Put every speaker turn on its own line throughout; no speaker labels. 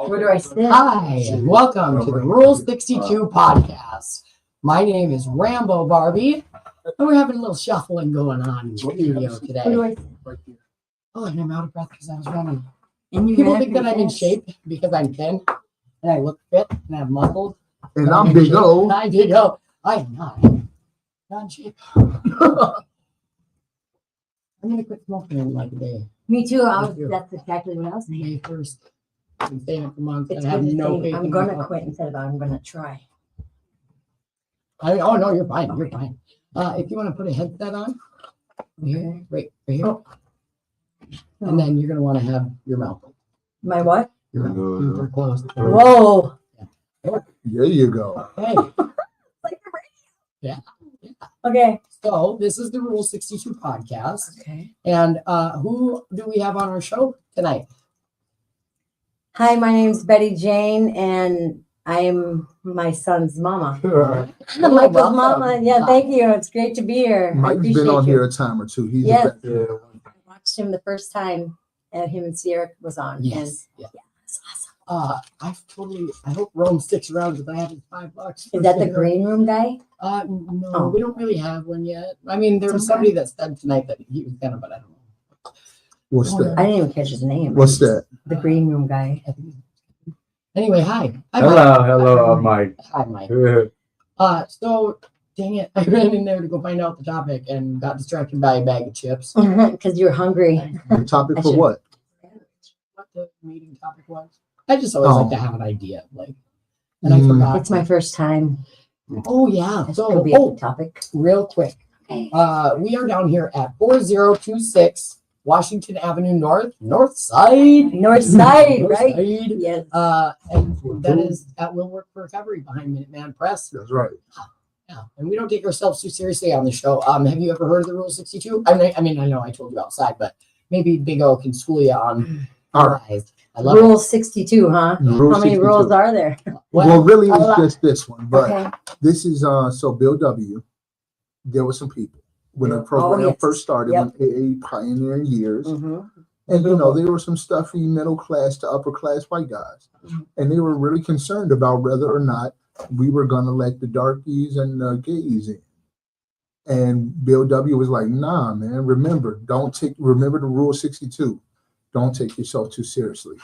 Where do I sit?
Hi, and welcome to the Rule 62 podcast. My name is Rambo, Barbie, and we're having a little shuffling going on in the studio today.
Where do I sit?
Oh, and I'm out of breath because I was running.
And
People think that I'm in shape because I'm thin, and I look fit, and I'm muscled.
And I'm big O.
I'm big O. I am not in shape. I'm going to quit smoking in like a day.
Me too. That's exactly what I was thinking.
May 1st. I've been saying it for months.
It's
and I have
good to
no
think
faith
I'm
in
going to
myself.
quit instead of I'm going to try.
Oh, no, you're fine. You're fine. If you want to put a headset on, here, right here.
Oh.
And then you're going to want to have your mouth.
My what?
Your mouth. They're closed.
Whoa.
There you go.
Okay.
Like the radio.
Yeah.
Okay.
So this is the Rule 62 podcast.
Okay.
And who do we have on our show tonight?
Hi, my name's Betty Jane, and I'm my son's mama.
Hello,
Michael's
welcome.
mama. Yeah, thank you. It's great to be here. I
Mike's
appreciate
been on
you.
here a time or two. He's
Yes.
a vet.
I watched him the first time him and Sierra was on.
Yes.
And
Yeah.
it's awesome.
I hope Rome sticks around because I have his $5.
Is that the green room guy?
No,
Oh.
we don't really have one yet. I mean, there was
Okay.
somebody that said tonight that he was gonna, but I don't know.
What's
I
that?
didn't even catch his name.
What's that?
The green room guy.
Anyway, hi. Hi,
Hello, Mike.
Hi, Mike.
Yeah.
So dang it, I ran in there to go find out the topic and got distracted by a bag of chips.
Because you're hungry.
The topic
I
for
should-
what?
What the meeting topic was? I just always like to have an idea, like, and I
Mm.
forgot.
It's my first time.
Oh yeah.
This
So
could be a good topic.
real quick,
Okay.
we are down here at 4026 Washington Avenue North Side.
North side,
North
right?
Side.
Yes.
And that is at Will Work for Recovery behind Minuteman Press.
That's right.
Yeah, and we don't take ourselves too seriously on the show. Have you ever heard of the Rule 62? I mean, I know I told you outside, but maybe Big O can school you on.
All right.
I love
Rule 62, huh?
Rule
How many
62.
rules are there?
it.
Well, really,
a
it's
lot.
just this one. But
Okay.
this is so Bill W. There were some people when the program
yes.
first started,
Yep.
when AA pioneering years,
Mhm.
and there were some stuffy middle class to upper class white guys, and they were really concerned about whether or not we were going to let the darkies and the gays in. And Bill W. was like, "Nah, man. Remember the Rule 62. Don't take yourself too seriously."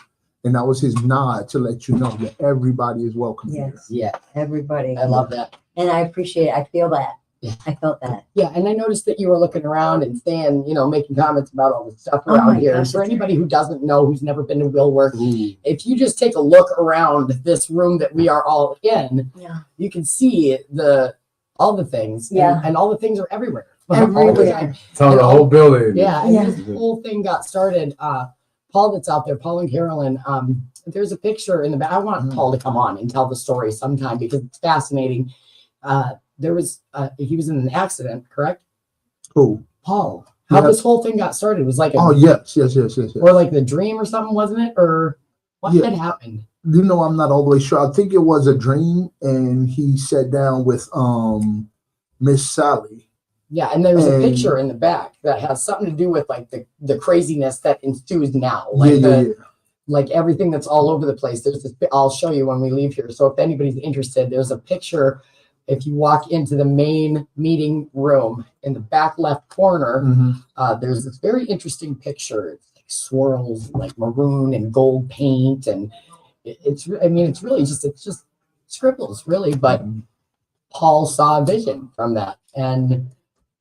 And that was his nod to let you know that everybody is welcome here.
Yes.
Yeah,
Everybody.
I love that.
And I appreciate it. I feel that.
Yeah.
I felt that.
Yeah, and I noticed that you were looking around and saying, making comments about all the stuff
Oh
around
my
here.
gosh,
For
it's-
anybody who doesn't know, who's never been to Will Work, if you just take a look around this room that we are all in,
Yeah.
you can see all the things.
Yeah.
And all the things are everywhere.
Everywhere.
All the time.
It's on the whole building.
Yeah, and
Yeah.
this whole thing got started. Paul that's out there, Paul and Carolyn, there's a picture in the back. I want Paul to come on and tell the story sometime because it's fascinating. He was in an accident, correct?
Cool.
Paul, how
Yeah.
this whole thing got started was like
Oh yes.
or like the dream or something, wasn't it? Or what
Yeah.
had happened?
I'm not all the way sure. I think it was a dream, and he sat down with Miss Sally.
Yeah, and there's a
And-
picture in the back that has something to do with like the craziness that ensues now. Like everything that's all over the place. There's this, I'll show you when we leave here. So if anybody's interested, there's a picture. If you walk into the main meeting room in the back left corner,
Mhm.
there's this very interesting picture. It's like swirls, like maroon and gold paint, and it's just scribbles, really. But Paul saw a vision from that, and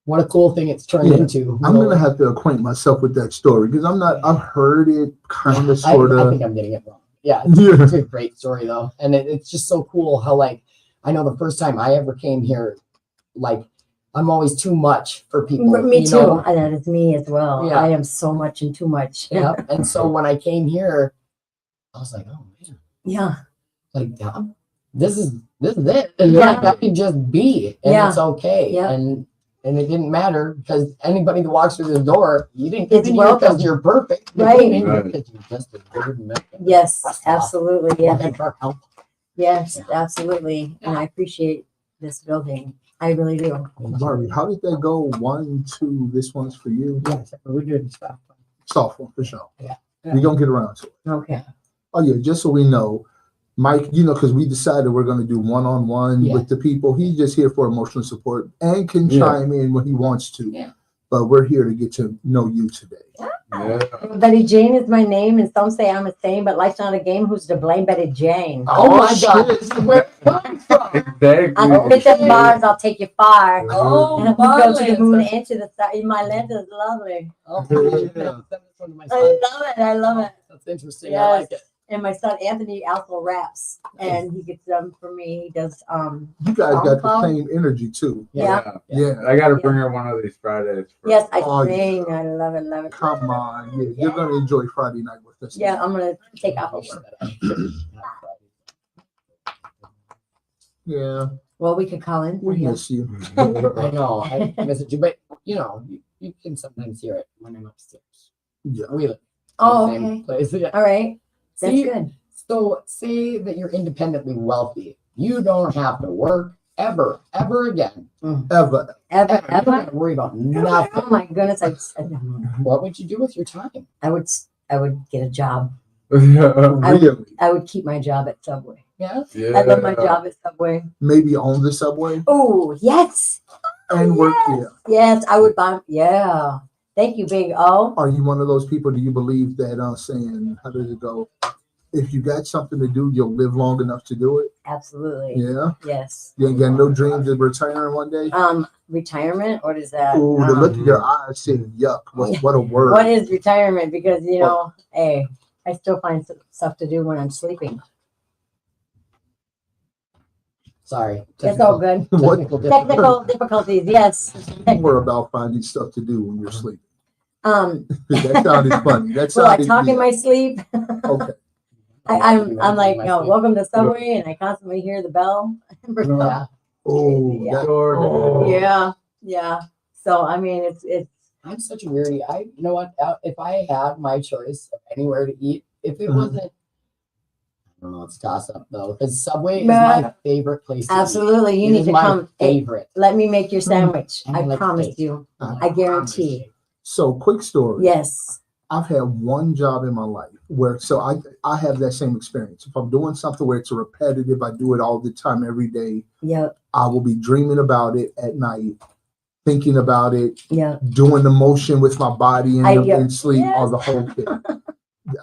what a cool thing it's turned
Yeah.
into.
I'm gonna have to acquaint myself with that story because I've heard it kind of sort
I
of.
think I'm getting it wrong. Yeah,
Yeah.
it's a great story though, and it's just so cool how I know the first time I ever came here, I'm always too much for people.
Me too. That is me as well.
Yeah.
I am so much and too much.
Yeah, and so when I came here, I was like, oh man,
Yeah.
this is it, and
Yeah.
I can just be, and
Yeah.
it's okay,
Yeah.
and it didn't matter because anybody that walks through the door, you didn't get
It's
in here
welcome.
because you're perfect. You
Right.
came in here
Right.
because you're just a good man.
Yes,
That's
absolutely.
awesome.
Yeah.
Thank our help.
Yes,
Yeah.
absolutely. And I appreciate this building. I really do.
Barbie, how did that go? 1, 2, this one's for you.
Yeah, we're doing stuff.
Soft one for sure.
Yeah.
We're gonna get around to it.
Okay.
Oh yeah, just so we know, Mike, because we decided we're going to do one-on-one
Yeah.
with the people. He's just here for emotional support and can chime in when he wants to.
Yeah.
But we're here to get to know you today.
Yeah.
Betty Jane is my name, and some say I'm a saint, but life's not a game. Who's to blame? Betty Jane.
Oh my
shit.
God. This is where it comes from.
Exactly.
I'll hit the bars, I'll take you far.
Oh,
And we go to the moon
Marlon.
and to the star. My land is lovely.
Oh, send this one to my
I
son.
love it. I love it.
That's interesting.
Yes.
I like it.
And my son Anthony also raps, and he gets them for me. He does.
You guys got the
SoundCloud.
same energy too.
Yeah.
Yeah.
I got to bring her one of these Fridays.
Yes, I
Oh,
sing. I love it. Love it.
Come on. Yeah. You're going to enjoy Friday night with us.
Yeah, I'm gonna take off of work.
Yeah.
Well, we could call in.
We
Yeah.
miss you.
I know. I message you, but you can sometimes hear it when I'm upstairs.
Yeah.
We live in
Oh,
the same
okay.
place. Yeah.
All right. That's
See,
good.
So say that you're independently wealthy. You don't have to work ever again.
Ever.
Ever,
You don't have
ever.
to worry about nothing.
Oh my goodness!
What would you do with your time?
I would get a job.
Yeah.
Really?
I would keep my job at Subway.
Yeah.
I love my job at Subway.
Maybe on the subway
Oh yes,
and work
yes.
here.
Yes, I would buy. Yeah. Thank you, Big O.
Are you one of those people? Do you believe that saying, how does it go? If you got something to do, you'll live long enough to do it.
Absolutely.
Yeah.
Yes.
You ain't got no dreams of retiring one day.
Retirement. What is that?
Oh, the look in your eyes saying yuck. What a word.
What is retirement? Because hey, I still find stuff to do when I'm sleeping.
Sorry.
It's all good.
What?
Technical difficulties. Yes.
We're about finding stuff to do when you're sleeping.
Um.
That sounded funny. That
Will I
sounded
talk in
yeah.
my sleep?
Okay.
I'm like, welcome to Subway, and I constantly hear the bell.
Yeah.
Oh,
Yeah.
that-
Oh.
Yeah. So I mean, it's
I'm such a weirdy. You know what? If I had my choice of anywhere to eat, if it
Mhm.
wasn't, I don't know, it's toss up though, because Subway is
Nah.
my favorite place. To
absolutely.
eat.
You
It
need
is
to
my
come. Hey,
favorite.
let me make your sandwich.
And I
I
like
promise
steak.
you. I guarantee.
So quick story.
Yes.
I've had one job in my life where I have that same experience. If I'm doing something where it's repetitive, I do it all the time, every day.
Yep.
I will be dreaming about it at night, thinking about it,
Yeah.
doing the motion with my body
Yeah.
in sleep,
Yes.
or the whole thing.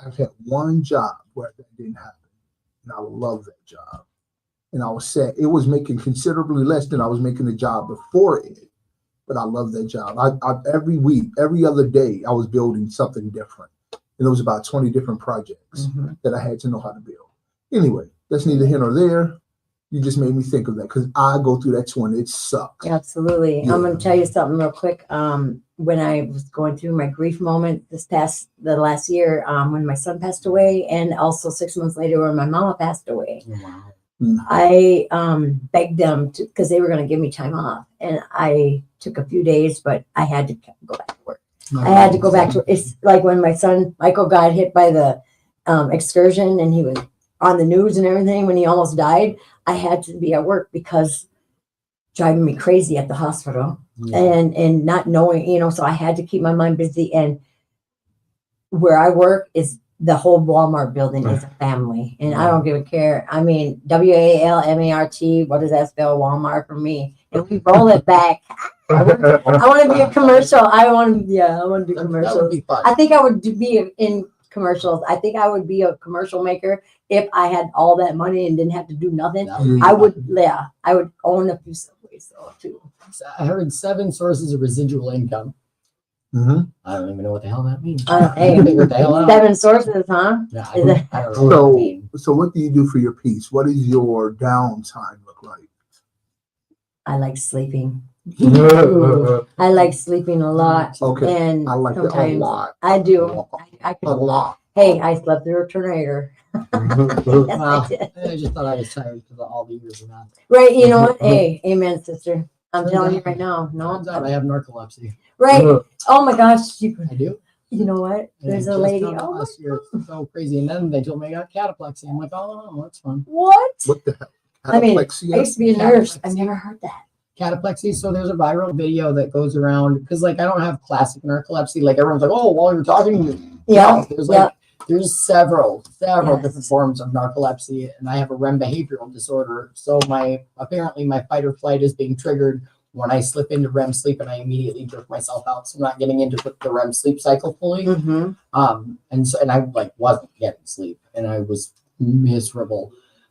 I've had one job where that didn't happen, and I love that job. And I was sad. It was making considerably less than I was making the job before it, but I love that job. I every week, every other day, I was building something different, and it was about 20 different projects
Mhm.
that I had to know how to build. Anyway, that's neither here nor there. You just made me think of that because I go through that too, and it sucks.
Absolutely.
Yeah.
I'm going to tell you something real quick. When I was going through my grief moment the last year, when my son passed away, and also 6 months later when my mama passed away,
Wow.
I begged them to, because they were going to give me time off, and I took a few days, but I had to go back to work. I had to go back to. It's like when my son Michael got hit by the excursion, and he was on the news and everything when he almost died. I had to be at work because driving me crazy at the hospital and not knowing, so I had to keep my mind busy. And where I work is the whole Walmart building is a family, and I don't give a care. I mean, WALMART. What does that spell? Walmart for me. And we roll it back. I want to be a commercial. I want to do
That would
commercials.
be fun.
I think I would be in commercials. I think I would be a commercial maker if I had all that money and didn't have to do nothing.
That would be
I
fun.
would, yeah, I would own a few Subways though too.
I heard 7 sources of residual income.
Mm-hmm.
I don't even know what the hell that means.
Hey,
Figure the hell out.
7 sources, huh?
Yeah,
Is it-
I don't know what that means.
So what do you do for your peace? What does your downtime look like?
I like sleeping.
Yeah.
I like sleeping a lot.
Okay,
And
I like that a
sometimes
lot.
I do. I
A
could,
lot.
hey, I slept through a tornado. Yes,
Wow.
I did.
I just thought I was tired because of all the years of that.
Right, you know what? Hey, amen, sister. I'm telling you right now. No,
Turns out I have narcolepsy.
right. Oh my gosh, you
I do.
know what?
And
There's
I
a
just
lady.
found out
Oh, my
last year. It's so crazy. And then they told me I got cataplexy. I'm like, oh, that's fun.
what?
What the hell?
I mean,
Cataplexia?
I used to be a nurse. I've never heard that.
Cataplexy. So there's a viral video that goes around because, like, I don't have classic narcolepsy. Like everyone's like, oh, while you're talking,
Yeah,
there's
yeah.
like There's several
Yes.
different forms of narcolepsy, and I have a REM behavioral disorder. So apparently my fight or flight is being triggered when I slip into REM sleep, and I immediately jerk myself out. So I'm not getting into the REM sleep cycle fully.
Mm-hmm.
And I like wasn't getting sleep, and I was miserable.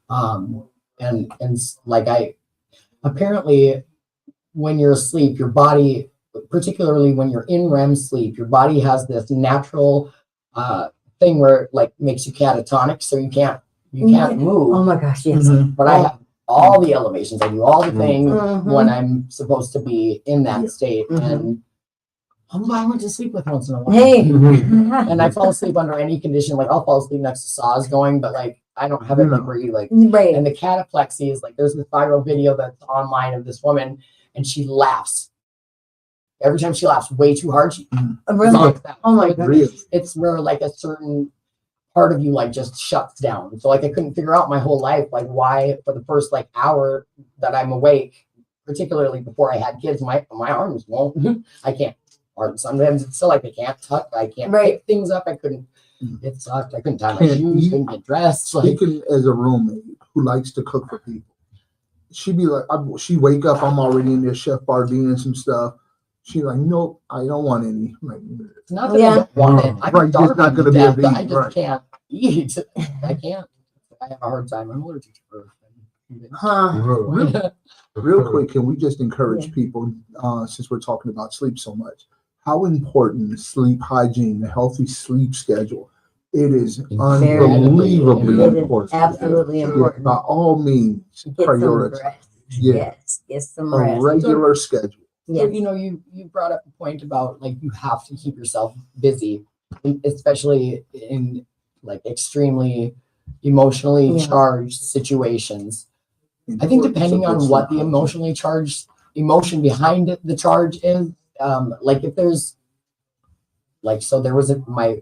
And like apparently when you're asleep, your body, particularly when you're in REM sleep, your body has this natural thing where it like makes you catatonic, so you can't move.
Oh my gosh, yes.
Mhm.
But I have all the elevations. I do all the things
Mhm.
when I'm supposed to be in that state.
Mhm.
And I went to sleep with once in a while.
Hey.
And I fall asleep under any condition. Like I'll fall asleep next to saws going, but like I don't have it like where you like.
Right.
And the cataplexy is like there's this viral video that's online of this woman, and she laughs. Every time she laughs way too hard, she
Really?
knocks out.
Oh my
So
goodness.
Really?
it's where like a certain part of you like just shuts down. So like I couldn't figure out my whole life like why for the first like hour that I'm awake, particularly before I had kids, my arms won't. I can't. Or sometimes it's still like I can't tuck. I can't pick things up. I couldn't. It sucked. I couldn't tie my shoes. Couldn't get dressed. Like
Speaking as a roommate who likes to cook for people, she'd be like, she wake up, I'm already in there, Chef Barbie and some stuff. She's like, nope, I don't want any. I'm like,
it's not that I don't want it. I'm
Right, just not
starving to
gonna be able
death.
to
I
eat,
just
right.
can't eat. I can't. I have a hard time. I'm allergic to earth.
Huh.
real quick, can we just encourage people, since we're talking about sleep so much, how important is sleep hygiene, the healthy sleep schedule? It is unbelievably
It is
important.
absolutely important.
By all means,
Get some
prioritize.
rest.
Yeah.
Yes, get some
A
rest.
regular schedule.
So,
Yes.
you know, you brought up a point about like you have to keep yourself busy, especially in like extremely emotionally charged situations. I think depending on what the emotionally charged emotion behind it, the charge is, like if there's like, so there was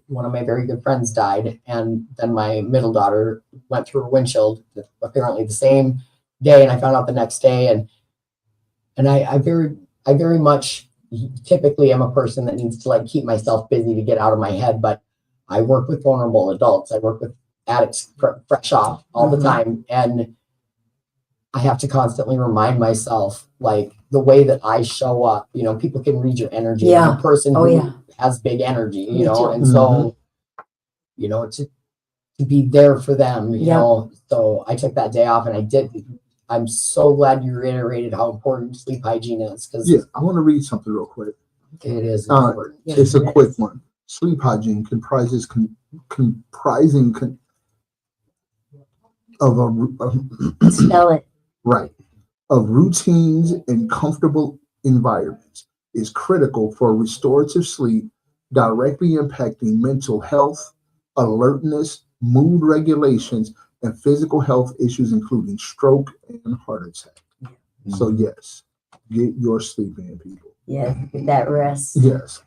one of my very good friends died, and then my middle daughter went through a windshield apparently the same day, and I found out the next day, and I very much typically am a person that needs to like keep myself busy to get out of my head, but I work with vulnerable adults. I work with addicts fresh off all the time, and I have to constantly remind myself, like the way that I show up, you know, people can read your energy. I'm a person who has big energy, you know, and so, you know, to be there for them, you know, so I took that day off and I did. I'm so glad you reiterated how important sleep hygiene is.
Yeah, I want to read something real quick.
It is important.
It's a quick one. Sleep hygiene comprises of a
Spell it.
right of routines and comfortable environments is critical for restorative sleep, directly impacting mental health, alertness, mood regulations, and physical health issues, including stroke and heart attack. So yes, get your sleep in, people.
Yes, get that rest.
Yes.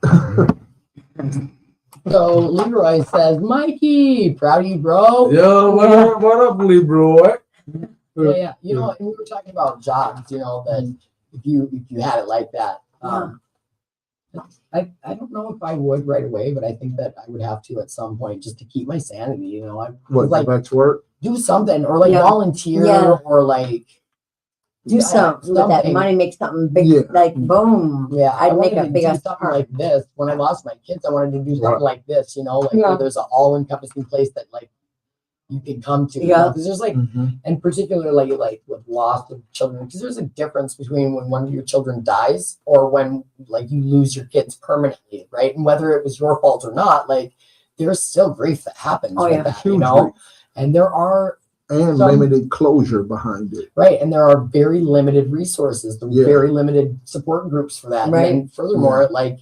So Leroy says, Mikey, proud of you, bro.
Yo, what up, Leroy?
Yeah. You know, and we were talking about jobs, you know, that if you had it like that, I don't know if I would right away, but I think that I would have to at some point just to keep my sanity, you know.
Like back to work?
Do something or like volunteer or like
do something with that money, make something big, like boom.
Yeah,
I'd make a big
something like this. When I lost my kids, I wanted to do something like this, you know, like where there's an all-encompassing place that like you can come to. Because there's like, and particularly like with loss of children, because there's a difference between when one of your children dies or when like you lose your kids permanently, right? And whether it was your fault or not, like there's still grief that happens with that, you know. And there are
limited closure behind it.
Right. And there are very limited resources, very limited support groups for that. Right. And furthermore, like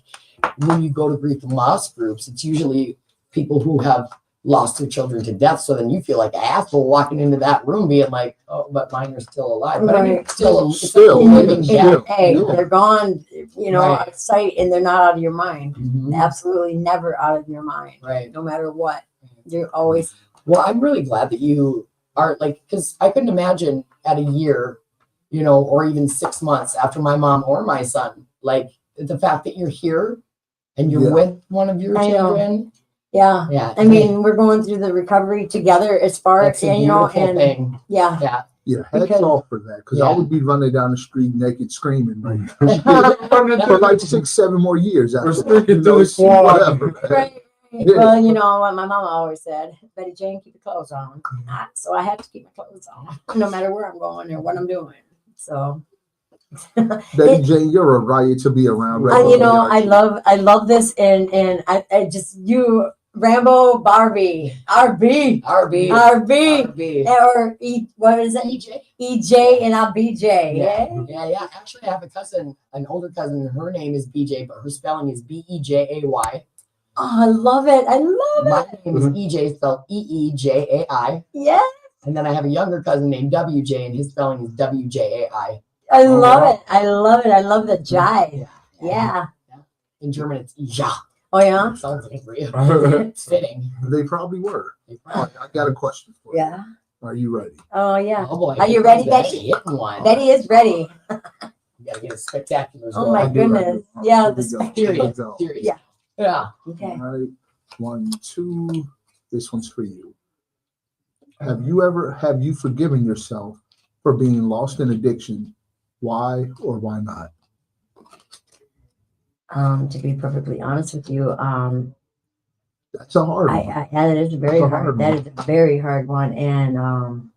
when you go to grief and loss groups, it's usually people who have lost their children to death. So then you feel like an asshole walking into that room being like, oh, but mine are still alive. But I mean, still living death.
Hey, they're gone, you know, out of sight, and they're not out of your mind. Absolutely never out of your mind.
Right.
No matter what. You're always.
Well, I'm really glad that you are like, because I couldn't imagine at a year, you know, or even 6 months after my mom or my son, like the fact that you're here and you're with one of your children
Yeah.
Yeah.
I mean, we're going through the recovery together as far
it's
as,
a
you know,
beautiful
and
thing.
yeah.
Yeah.
Yeah, hats
Because-
off for that. Because
Yeah.
I would be running down the street naked screaming right now. For like 6-7 more years
We're
after
sticking to the
it's
squad.
whatever.
Right.
Yeah.
Well, you know what my mama always said, Betty Jane, keep your clothes on. So I have to keep my clothes on, no matter where I'm going or what I'm doing. So,
Betty Jane, you're a riot to be around.
you know, I love this, and I just you Rambo, Barbie, RB, or what is it?
EJ.
EJ and I'll BJ.
Yeah. Actually, I have a cousin, an older cousin. Her name is BJ, but her spelling is Beejay.
Oh, I love it. I love
My
it.
name is EJ, spelled Eejai.
Yeah,
And then I have a younger cousin named WJ, and his spelling is WJai.
I love it. I love it. I love the jive. Yeah.
In German, it's Ja.
Oh yeah.
Sounds like real. It's fitting.
They probably were. All right, I got a question for you.
Yeah.
Are you ready?
Oh yeah.
Oh boy.
Are you ready,
That's
Betty?
hitting one.
Betty is ready.
You gotta get a spectacular.
Oh my
I do, I
goodness.
do.
Yeah.
Here we go.
The
Here we
Serious.
go.
Serious.
Yeah.
Yeah.
Okay.
All right, 1, 2. This one's for you. Have you forgiven yourself for being lost in addiction? Why or why not?
To be perfectly honest with you,
That's a hard one.
that is very
That's a
hard.
hard
That
one.
is a very hard one, and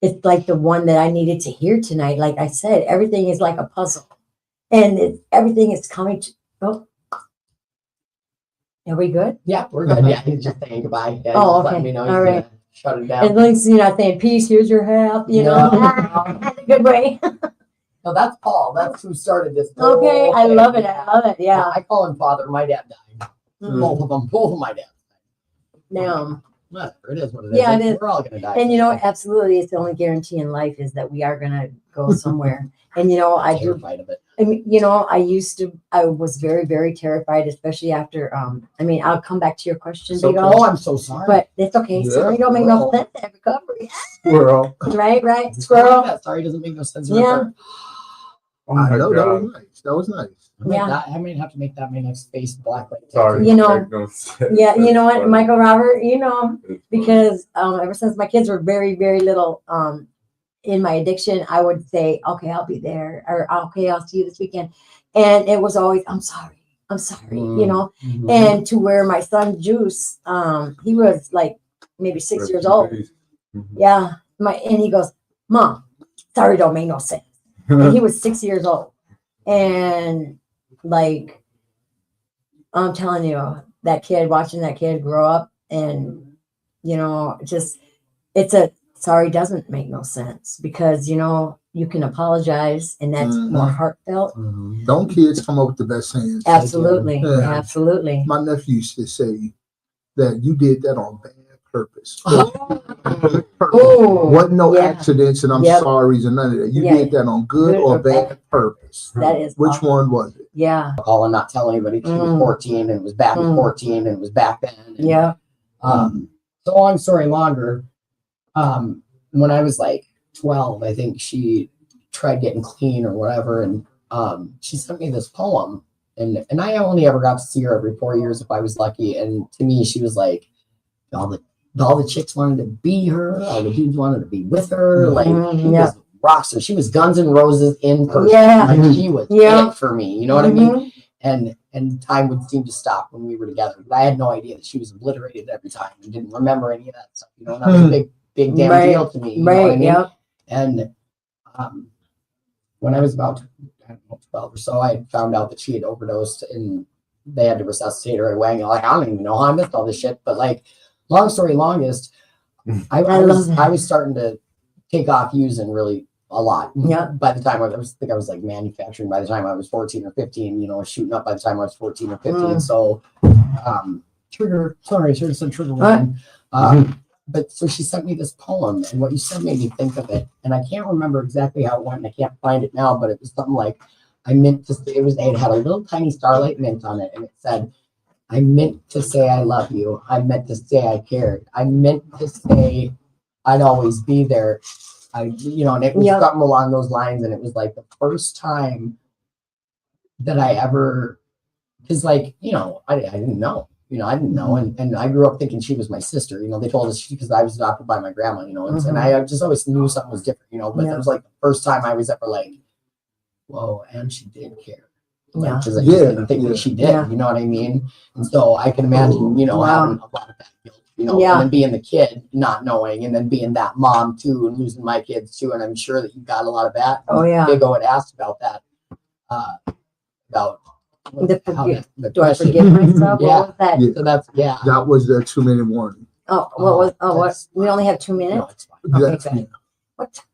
it's like the one that I needed to hear tonight. Like I said, everything is like a puzzle, and everything is coming to. Oh, are we good?
Yeah, we're good. Yeah, he's just saying goodbye. Yeah,
Oh,
he's letting
okay.
me know
All
he's
right.
gonna shut it
As
down.
long as you're not saying peace, here's your half. You know, that's a good way.
No, that's Paul. That's who started this.
Okay,
whole
I
thing.
love it. I love it. Yeah.
I call him father. My dad died.
Mm.
Both of them. Both of my dads.
Now,
Whatever. It is what it is.
Yeah, it is.
We're all gonna die.
and you know, absolutely, it's the only guarantee in life is that we are gonna go somewhere. And you know,
I'm terrified of it.
I mean, you know, I was very, very terrified, especially after, I mean, I'll come back to your question,
So,
Big
oh,
O,
I'm so sorry.
but it's okay.
Yeah,
Sorry, don't make no
well.
sense at recovery.
Squirrel.
Right,
Oh,
squirrel.
yeah, sorry, doesn't make no sense.
Yeah.
Oh my
I know that
God.
was nice. That was nice.
Yeah.
I might have to make that my next face black. Like
Sorry.
You know,
make no sense.
Yeah, you know what,
It's
Michael Robert, you know,
funny.
because ever since my kids were very, very little, in my addiction, I would say, okay, I'll be there, or okay, I'll see you this weekend. And it was always, I'm sorry, you know.
Mhm.
And to where my son Juice, he was like maybe 6
Rest
years
in
old.
peace.
Yeah. And he goes, Mom, sorry don't make no sense. And he was 6 years old. And like I'm telling you, that kid, watching that kid grow up, and you know, just it's a sorry doesn't make no sense, because you know you can apologize and that's more heartfelt.
Mhm.
Don't kids come up with the best sayings?
Absolutely,
Yeah.
absolutely.
My nephew used to say that you did that on bad purpose.
Oh,
Wasn't no
yeah.
accidents and I'm
Yep.
sorry's and none of that. You
Yeah.
did that on good or bad purpose.
That is
Which
awesome.
one was it?
Yeah,
Call and not tell anybody she was
Mm.
14 and it was back at
Mm.
14 and it was back then. And,
yeah.
So long story longer, when I was like 12, I think she tried getting clean or whatever, and she sent me this poem, and I only ever got to see her every 4 years if I was lucky. And to me, she was like, all the chicks wanted to be her, all the dudes wanted to be with her, like she
Yeah.
was rock. So she was Guns N' Roses in person.
Yeah.
Like she was
Yeah.
it for me. You know what I mean?
Mhm.
And time would seem to stop when we were together. But I had no idea that she was obliterated every time and didn't remember any of that stuff. You know, and that was a big damn
Right.
deal to me. You know what I
Right,
mean?
yeah.
And when I was about, I don't know, 12 or so, I found out that she had overdosed and they had to resuscitate her away. And you're like, I don't even know how I missed all this shit. But like, long story longest, I
love that.
was starting to take off using really a lot.
Yeah.
By the time I was like manufacturing by the time I was 14 or 15, you know, shooting up by the time I was 14 or 15.
Mm.
So, trigger, sorry, I should have said trigger
What?
warning. But so she sent me this poem, and what you said made me think of it. And I can't remember exactly how it went, and I can't find it now, but it was something like, I meant to say, it had a little tiny starlight mint on it, and it said, I meant to say I love you. I meant to say I cared. I meant to say I'd always be there. You know, and it was
Yep.
something along those lines. And it was like the first time that I ever, because like, you know, I didn't know. you know, I didn't know. And I grew up thinking she was my sister. You know, they told us because I was adopted by my grandma, you know, and I just always knew something was different, you know, but it was like the first time I was ever like, whoa, and she did care. Like, because I just didn't think that she did, you know what I mean? And so I can imagine, you know, having a lot of that guilt, you know, and then being the kid, not knowing, and then being that mom too, and losing my kids too. And I'm sure that you got a lot of that.
Oh yeah.
Big O had asked about that, about
do I forgive myself?
Yeah.
What was that?
So that's
That was the 2-minute warning.
Oh, what was? Oh, what? We only have 2 minutes.
No, it's fine.
Okay,
That's-
good. What?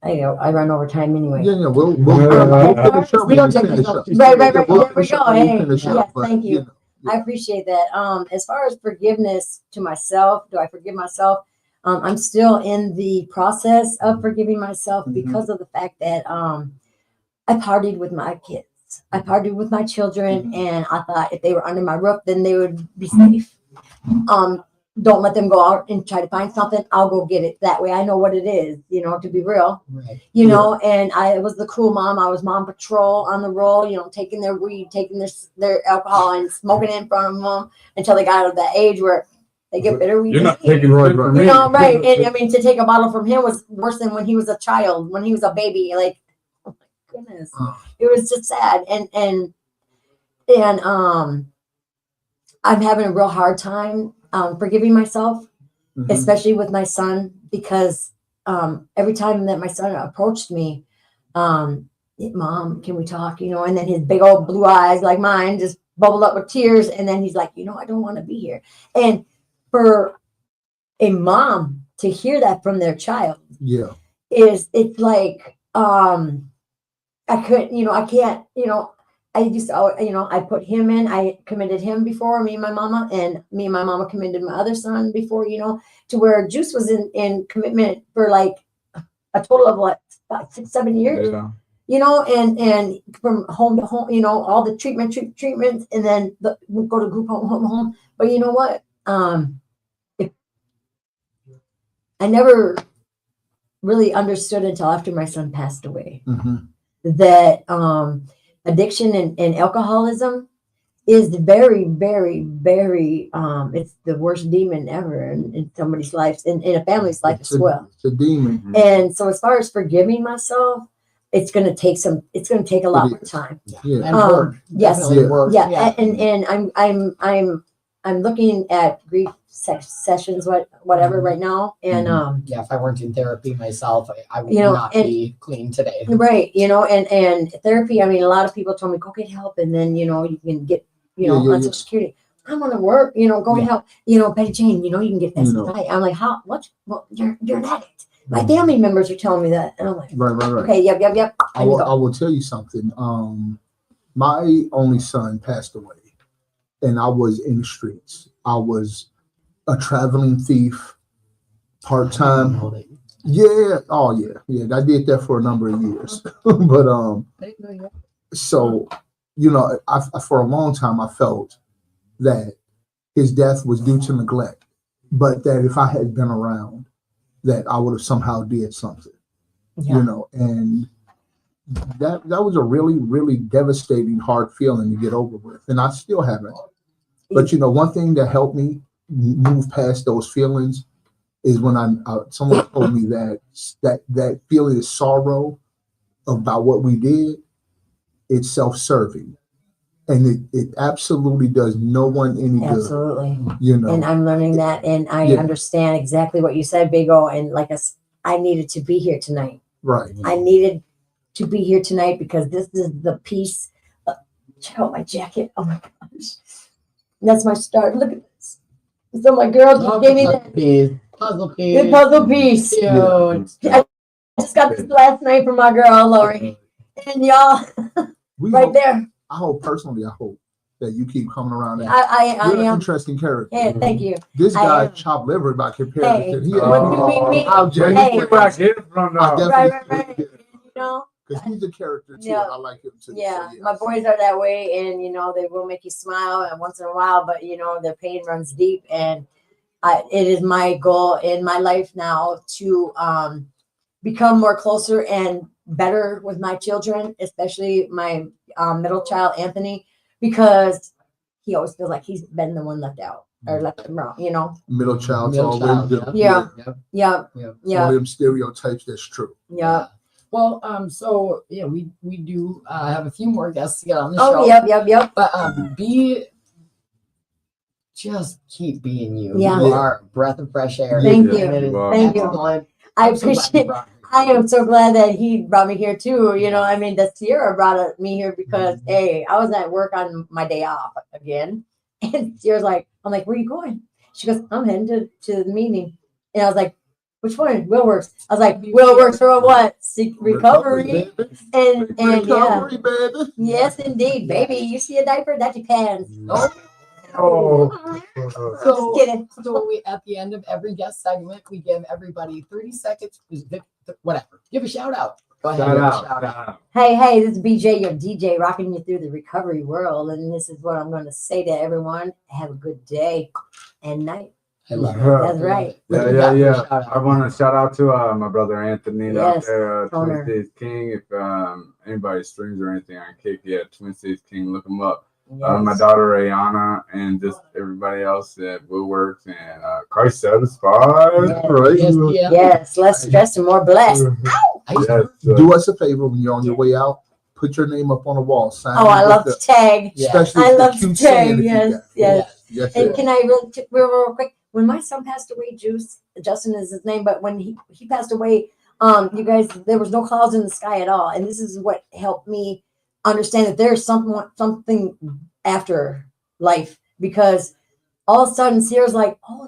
I run over time anyway.
Yeah, we'll
finish
We don't take this up.
Right.
Yeah,
There we go. Hey,
finish
yes,
up, but,
thank you.
know,
I appreciate that. As far as forgiveness to myself, do I forgive myself? I'm still in the process of forgiving myself because of the fact that I partied with my kids. I partied with my children, and I thought if they were under my roof, then they would be safe. Don't let them go out and try to find something. I'll go get it. That way I know what it is, you know, to be real, you know, and I was the cool mom. I was mom patrol on the roll, you know, taking their weed, taking their alcohol and smoking it in front of them until they got to that age where they get bitter weed.
You're not taking right from
you
me.
know, right. And I mean, to take a bottle from him was worse than when he was a child, when he was a baby. Like, oh my goodness, it was just sad. And I'm having a real hard time forgiving myself, especially with my son, because every time that my son approached me, Mom, can we talk? You know, and then his big old blue eyes, like mine, just bubbled up with tears. And then he's like, you know, I don't want to be here. And for a mom to hear that from their child, it's like I couldn't, you know, I can't, you know. I just, you know, I put him in. I committed him before, me and my mama, and me and my mama committed my other son before, you know, to where Juice was in commitment for like a total of what, about 6-7 years, you know, and from home to home, you know, all the treatments, and then we'll go to group home. But you know what? I never really understood until after my son passed away that addiction and alcoholism is very, very, very, it's the worst demon ever in somebody's life, in a family's life as well.
It's a demon.
And so as far as forgiving myself, it's going to take a lot more time.
And work.
Yes.
Work.
And I'm looking at grief sessions, whatever right now. And,
if I weren't in therapy myself, I would
you know,
not be clean today.
Right. You know, and therapy, I mean, a lot of people told me, go get help. And then, you know, you can get, you know, on Social Security. I want to work, you know, go get help. You know, Betty Jane, you know, you can get SSI. I'm like, how? What? Well, you're an addict. My family members are telling me that. And I'm like,
right.
Okay, yep.
I will tell you something. My only son passed away, and I was in the streets. I was a traveling thief, part-time. Yeah. Oh, yeah. I did that for a number of years. But so, you know, I for a long time I felt that his death was due to neglect, but that if I had been around, that I would have somehow did something. You know, and that was a really, really devastating, hard feeling to get over with, and I still haven't. But you know, one thing that helped me move past those feelings is when someone told me that feeling of sorrow about what we did, it's self-serving, and it absolutely does no one any good.
Absolutely.
You know,
and I'm learning that, and I understand exactly what you said, Big O. And like I needed to be here tonight.
Right.
I needed to be here tonight because this is the piece. Check out my jacket. Oh my gosh. That's my start. Look at this. So my girl just gave me that
puzzle piece.
the puzzle piece. I just got this last night from my girl, Lori. And y'all, right there.
I hope that you keep coming around.
I
You're an
am.
interesting character.
Yeah, thank you.
This guy chopped liver by comparison.
Hey, Right. You know,
because he's a character too.
Yeah.
And I like him too.
yeah,
So,
my boys are that way, and you know they will make you smile and once in a while, but you know their pain runs deep, and it is my goal in my life now to become more closer and better with my children, especially my middle child Anthony, because he always feels like he's been the one left out or left wrong, you know?
Middle child's
Middle
always
child,
the
Yeah.
Yep.
Yeah.
Yep.
one
Yeah.
of them stereotypes that's true.
Yeah.
Well, so yeah, we do have a few more guests to get on the show.
Oh, yep.
But just keep being you.
Yeah.
You are a breath of fresh air.
Thank
And
you.
it is
Thank you.
excellent.
I
I'm so glad you
appreciate.
brought me.
I am so glad that he brought me here too. You know, I mean, that Sierra brought me here because hey, I was at work on my day off again, and Sierra's like, I'm like, where are you going? She goes, I'm heading to the meeting, and I was like, which one? Will Works. I was like, Will Works for what? Recovery.
baby.
And yeah,
Recovery, baby.
yes, indeed, baby. You see a diaper? That depends.
Oh.
Just kidding.
So we, at the end of every guest segment, we give everybody 30 seconds. Whatever. Give a shout out. Go ahead.
Shout
give a
out.
shout out.
Hey, this is BJ, your DJ, rocking you through the recovery world. And this is what I'm going to say to everyone. Have a good day and night.
I love it.
That's right.
What do you got for a shout
I
out?
want to shout out to my brother Anthony out
Yes,
there,
Toner.
Twin States King. If anybody streams or anything on Kick, yeah, Twin States King, look him up. My daughter Ayana and just everybody else at Woodworks and Christ Satisfied.
Yes.
Right.
Yes, less stressed and more blessed.
Yes,
Do us a favor when you're on your way out. Put your name up on the wall. Sign
Oh, I
with
love
the-
to tag.
Yeah.
Especially
I
if the
love to
cute saying
tag.
that you
Yes,
got.
yes.
Yes,
And
yes.
can I real quick? When my son passed away, Justin is his name, but when he passed away, you guys, there was no clouds in the sky at all, and this is what helped me understand that there's something after life, because all of a sudden Sierra's like, oh,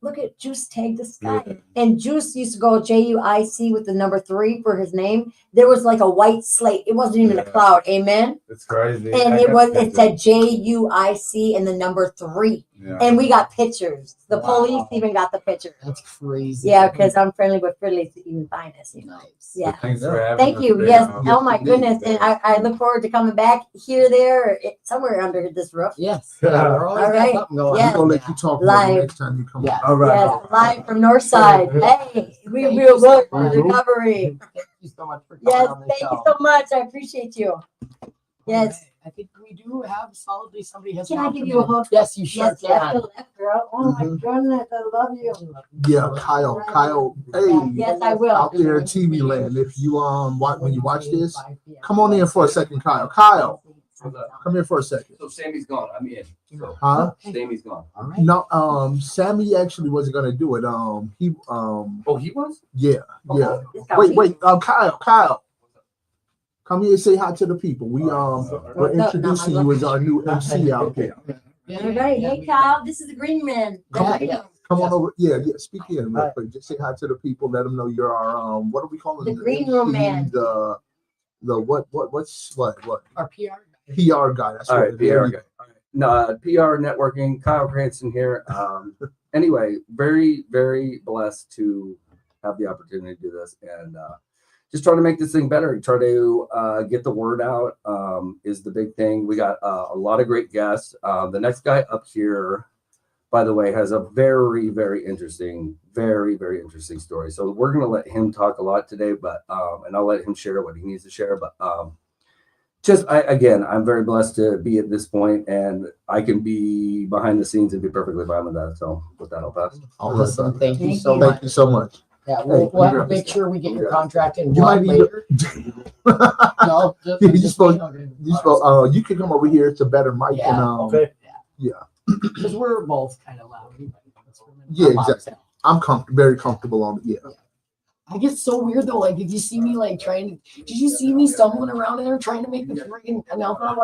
look at Juice tag the sky.
Yeah.
And Juice used to go JUIC with the number 3 for his name. There was like a white slate. It wasn't even a
Yeah.
cloud. Amen.
it's crazy.
And
I
it
got
said JUIC and the number 3.
yeah.
And we got pictures. The
Wow.
police even got the pictures.
That's crazy.
Yeah, because I'm friendly with Friendly's even finest, you know.
Nice.
Yeah.
Thanks for having
Thank
us
you.
today.
Yes.
Yes,
Oh my
indeed.
goodness. And I look forward to coming back here, there, or somewhere under this roof.
Yes. Yeah, we're always
All
got
right.
something going
Yeah.
We're going to let you talk about
Live.
it next time you come.
Yeah.
All right.
Yes, live from Northside. Hey, we
Thank
will
you so
work for
much.
recovery.
Thank you so much for coming
Yes,
on the
thank
show.
you so much. I appreciate you. Yes.
Okay, I think we do have solidly somebody has.
Can I
now
give
come
you a
in.
hug?
Yes, you sure
Yes,
can.
yes, the left, girl. Oh my
Mhm.
goodness, I love you.
Yeah, Kyle. Hey,
Yes, I will.
out there in TV land. If you when you watch this, come on in for a second, Kyle. Kyle, come here for a second.
So Sammy's gone. I'm in. So
Huh?
Sammy's gone.
All right.
No, Sammy actually wasn't gonna do it. He
Oh, he was?
yeah.
This guy-
Wait, Kyle. Come here and say hi to the people. We're
What's up?
introducing you as our new MC out there.
All right. Hey, Kyle, this is the green man.
Yeah.
Come on over. Yeah. Speak in real quick. Just say hi to the people. Let them know you're our what are we calling
The
it?
green room man.
The what's
Our PR.
PR guy. That's
All
what
right,
it is.
PR guy. All right. No, PR networking. Kyle Cranston here. Anyway, very, very blessed to have the opportunity to do this and just trying to make this thing better. Try to get the word out is the big thing. We got a lot of great guests. The next guy up here, by the way, has a very, very interesting story. So we're going to let him talk a lot today, but and I'll let him share what he needs to share. But I'm very blessed to be at this point, and I can be behind the scenes and be perfectly fine with that. So with that, I'll pass.
Awesome. Thank you
Thank
so
you.
much.
Thank you so much.
Yeah, we'll have to
congrats.
make sure we get your contract in
You might
one
need
later. No,
You you can come over here. It's a better mic.
Yeah.
And,
Because we're both kind of loud.
Yeah,
I'm loud
exactly.
too.
I'm very comfortable on it. Yeah.
I get so weird though. Like, did you see me like trying? Did you see me stumbling around in there trying to make the freaking announcement?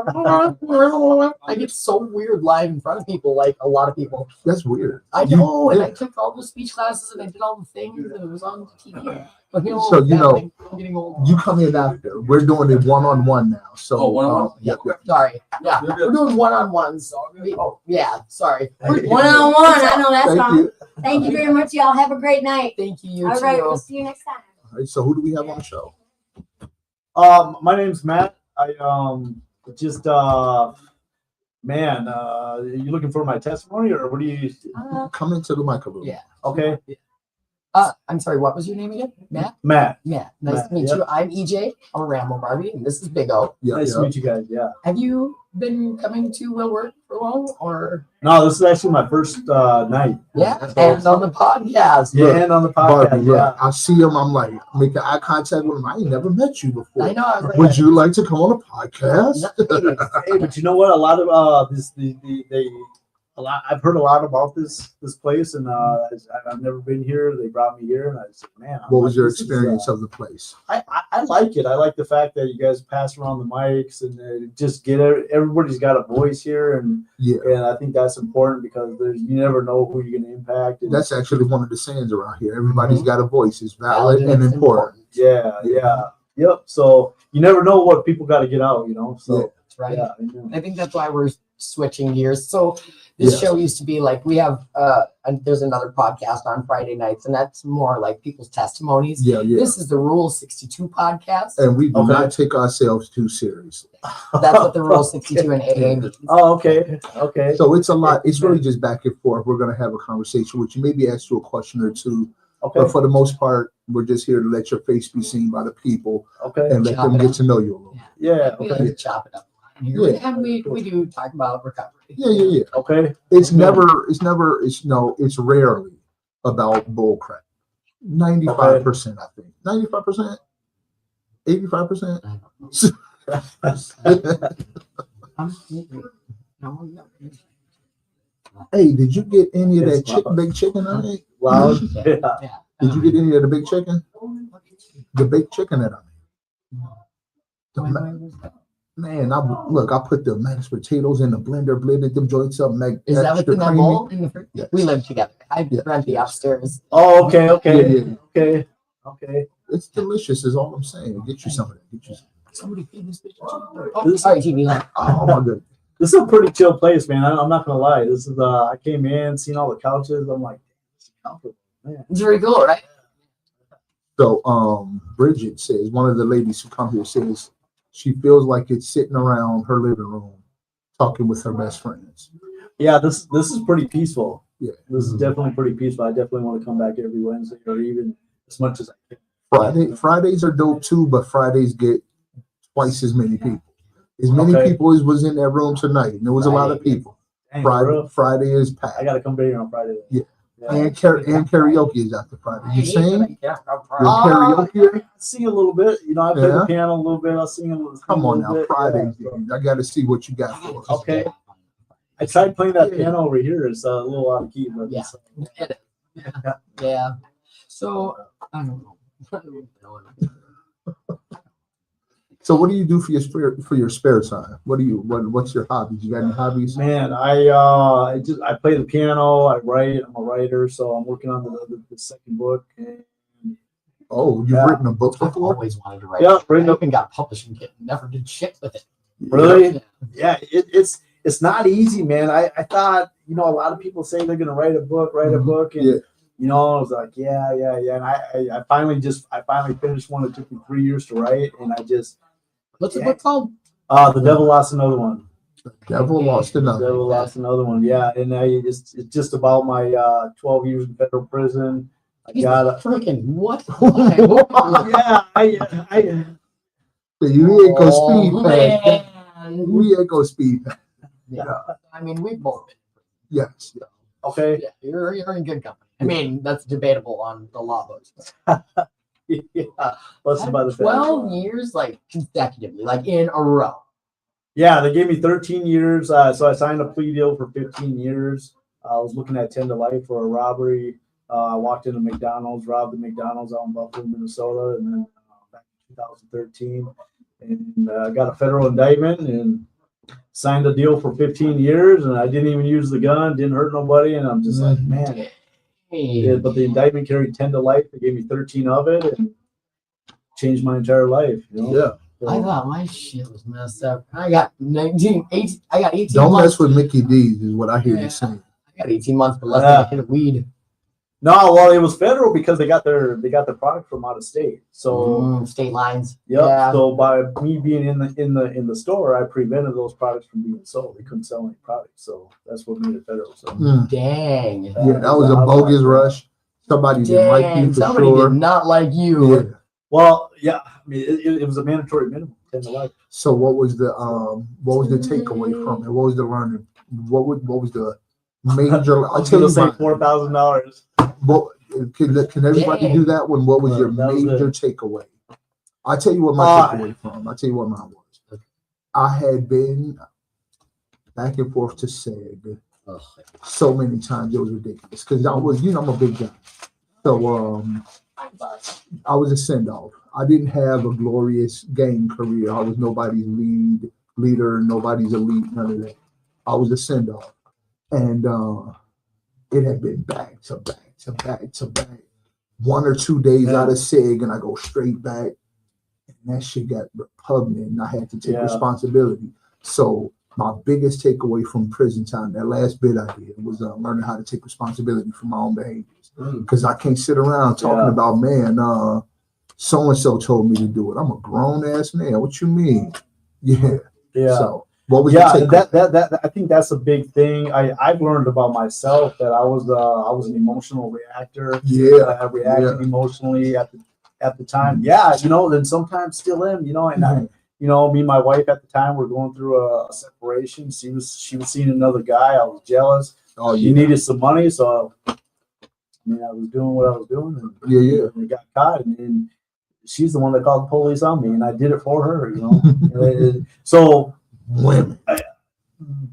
I get so weird live in front of people, like a lot of people.
That's weird.
I know, and I took all the speech classes and I did all the things, and it was on TV. But
So, you know,
I'm getting old.
You come in after. We're doing it one-on-one now. So
Oh, one-on-one?
yep.
Sorry. Yeah, we're doing one-on-ones. Yeah, sorry.
One-on-one. I know that's
Thank
fine.
you.
Thank you very much, y'all. Have a great night.
Thank you. You
All
too.
right, we'll see you next time.
All right, so who do we have on the show?
My name's Matt. I just man, are you looking for my testimony or what do you?
Come into the microphone.
Yeah.
Okay.
I'm sorry, what was your name again? Matt?
Matt.
Matt. Nice
Matt,
to meet
yep.
you. I'm EJ, or Rambo Barbie, and this is Big O.
Yeah,
Nice
yeah.
to meet you guys. Yeah.
Have you been coming to Will Work for long, or?
No, this is actually my first night.
Yeah,
So-
and on the podcast.
Yeah,
Look,
and on the
Barbie,
podcast.
look,
Yeah.
I see him. I'm like making eye contact with him. I ain't never met you before.
I know. I was like,
Would you like to come on a podcast?
Hey, but you know what? A lot of I've heard a lot about this place, and I've never been here. They brought me here, and I said, "Man, I'm
What was
like,
your
this is,
experience of the place?
I like it. I like the fact that you guys pass around the mics and just get everybody's got a voice here, and
Yeah,
I think that's important because you never know who you're going to impact. And
that's actually one of the sayings around here. Everybody's
Mhm.
got a voice. It's valid and
it's
important.
yep. So you never know what people got to get out, you know. So
That's right.
yeah, I know.
I think that's why we're switching gears. So this
Yeah.
show used to be like we have and there's another podcast on Friday nights, and that's more like people's testimonies.
Yeah, yeah.
This is the Rule 62 podcast.
And we do
Okay.
not take ourselves too seriously.
That's what the Rule 62 and AA means.
Oh, okay, okay.
So it's a lot. It's really just back and forth. We're going to have a conversation with you, maybe ask you a question or two.
Okay,
But for the most part, we're just here to let your face be seen by the people
okay.
and let
Chop
them
it
get
up.
to know you a little.
Yeah,
We
okay,
like to chop it up here.
Yeah.
And we do talk about recovery.
Yeah, yeah, yeah.
okay.
It's rarely about bull crap. 95%, I think. 95%? 85%? Hey, did you get any of that big chicken on it?
Loud.
Yeah.
Yeah.
Yeah.
Did you get any of the big chicken? The baked chicken that I made. The Man, I put the mashed potatoes in the blender, blended them joints up, make
Is that
extra
within that
creamy.
bowl? In the fridge?
Yes.
We live together. I
Yeah.
rent the upstairs.
Oh, okay, okay,
Yeah, yeah.
okay, okay.
It's delicious, is all I'm saying. Get you some of that. Get you some.
Somebody feed this bitch. Oh, sorry, TV. Line.
Oh my goodness.
This is a pretty chill place, man. I'm not gonna lie. This is I came in, seen all the couches. I'm like, this is comfortable, man.
It's very cool, right?
So Bridget says, one of the ladies who come here says she feels like it's sitting around her living room talking with her best friends.
Yeah, this is pretty peaceful.
Yeah.
This is definitely pretty peaceful. I definitely want to come back every Wednesday or even as much as I can.
Fridays are dope too, but Fridays get twice as many people. As many
Okay.
people as was in that room tonight. And there was a lot of people.
Dang, for real?
Friday is
I
packed.
gotta come here on Friday.
Yeah.
Yeah.
And karaoke is after Friday. You sing?
Yeah.
Your karaoke?
I sing a little bit. You know, I play
Yeah.
the piano a little bit. I'll sing a little.
Come on
a
now,
little bit.
Friday.
Yeah, so-
I got to see what you got for us.
Okay. I tried playing that
Yeah.
piano over here. It's a little out of key, but
Yeah. Yeah. So I don't know.
So what do you do for your spare time? What's your hobbies? You got any hobbies?
man, I play the piano. I write. I'm a writer, so I'm working on the second book. And
Oh, you've
Yeah.
written a book
I've
before?
always wanted to write.
Yeah,
I
bring up.
even got publishing kit. Never did shit with it.
Really? Yeah, it's not easy, man. I thought, you know, a lot of people say they're gonna write a book, and
Yeah.
you know, I was like, yeah. And I finally finished one. It took me 3 years to write, and I just
What's the book called?
the devil lost another one.
Devil lost
The
another.
devil lost another one. Yeah, and it's just about my 12 years in federal prison. I got a
Freaking what?
yeah.
You ain't go speed
Oh,
past.
man.
We ain't go speed past.
Yeah. I mean, we've both been.
Yes.
Okay.
Yeah, you're in good company. I mean, that's debatable on the law books.
Yeah. Busted by the
12 years, like consecutively, like in a row.
Yeah, they gave me 13 years. So I signed a plea deal for 15 years. I was looking at 10 to life for a robbery. I walked into McDonald's, robbed the McDonald's out in Buffalo, Minnesota, and then back in 2013, and got a federal indictment and signed a deal for 15 years. And I didn't even use the gun, didn't hurt nobody, and I'm just like, man.
Hey.
Yeah, but the indictment carried 10 to life. They gave me 13 of it, and changed my entire life. You know?
Yeah.
So-
I thought my shit was messed up. I got 18
Don't
months.
mess with Mickey D's is what I hear
Yeah.
you saying.
I got 18 months, but less than a hit of weed.
No, well, it was federal because they got the product from out of state. So
State lines.
yep.
Yeah.
So by me being in the store, I prevented those products from being sold. They couldn't sell any products, so that's what made it federal. So
Mm.
Dang.
Yeah, that was a bogus rush. Somebody didn't like you
Dang,
for
somebody
sure.
did not like you.
Yeah.
Well, yeah, I mean, it was a mandatory minimum, 10 to life.
So what was the takeaway from it? What was the learning? What was the major?
I
I'll
was
tell
gonna
you
say
mine.
$4,000.
What, can everybody
Dang.
do that one? What was
Well,
your
that was
major
it.
takeaway? I'll tell you what my takeaway from. I'll tell you what mine was. I had been back and forth to SEG
Ugh.
so many times it was ridiculous because I was, I'm a big guy. So I was a send-off. I didn't have a glorious game career. I was nobody's leader, nobody's elite, none of that. I was a send-off. And it had been back to back to back to back. 1 or 2 days out of SIG and I go straight back. And that shit got repugnant and I had to take responsibility. So my biggest takeaway from prison time, that last bit I did, was learning how to take responsibility for my own behaviors. Because I can't sit around talking about, man, so-and-so told me to do it. I'm a grown-ass man. What you mean? Yeah. So what was your takeaway?
that I think that's a big thing. I've learned about myself that I was an emotional reactor. I reacted emotionally at the time. Yeah, then sometimes still am, and I, me and my wife at the time were going through a separation. She was seeing another guy. I was jealous. He needed some money, so I was doing what I was doing, and we got caught, and she's the one that called the police on me, and I did it for her, So
women.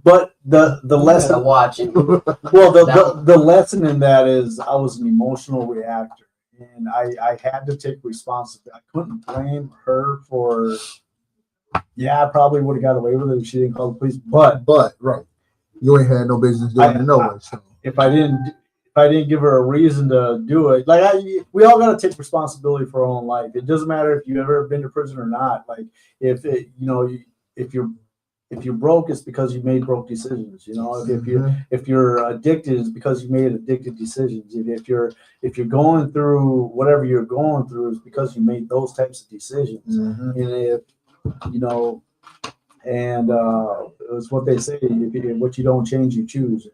But the lesson,
watching.
well, the lesson in that is I was an emotional reactor, and I had to take responsibility. I couldn't blame her for. Yeah, I probably would have got away with it if she didn't call the police. But
right, you ain't had no business doing it no way. So
if I didn't give her a reason to do it, we all got to take responsibility for our own life. It doesn't matter if you've ever been to prison or not. Like if you're broke, it's because you made broke decisions. If you're addicted, it's because you made addicted decisions. If you're going through whatever you're going through, it's because you made those types of decisions. And if it's what they say: what you don't change, you choose.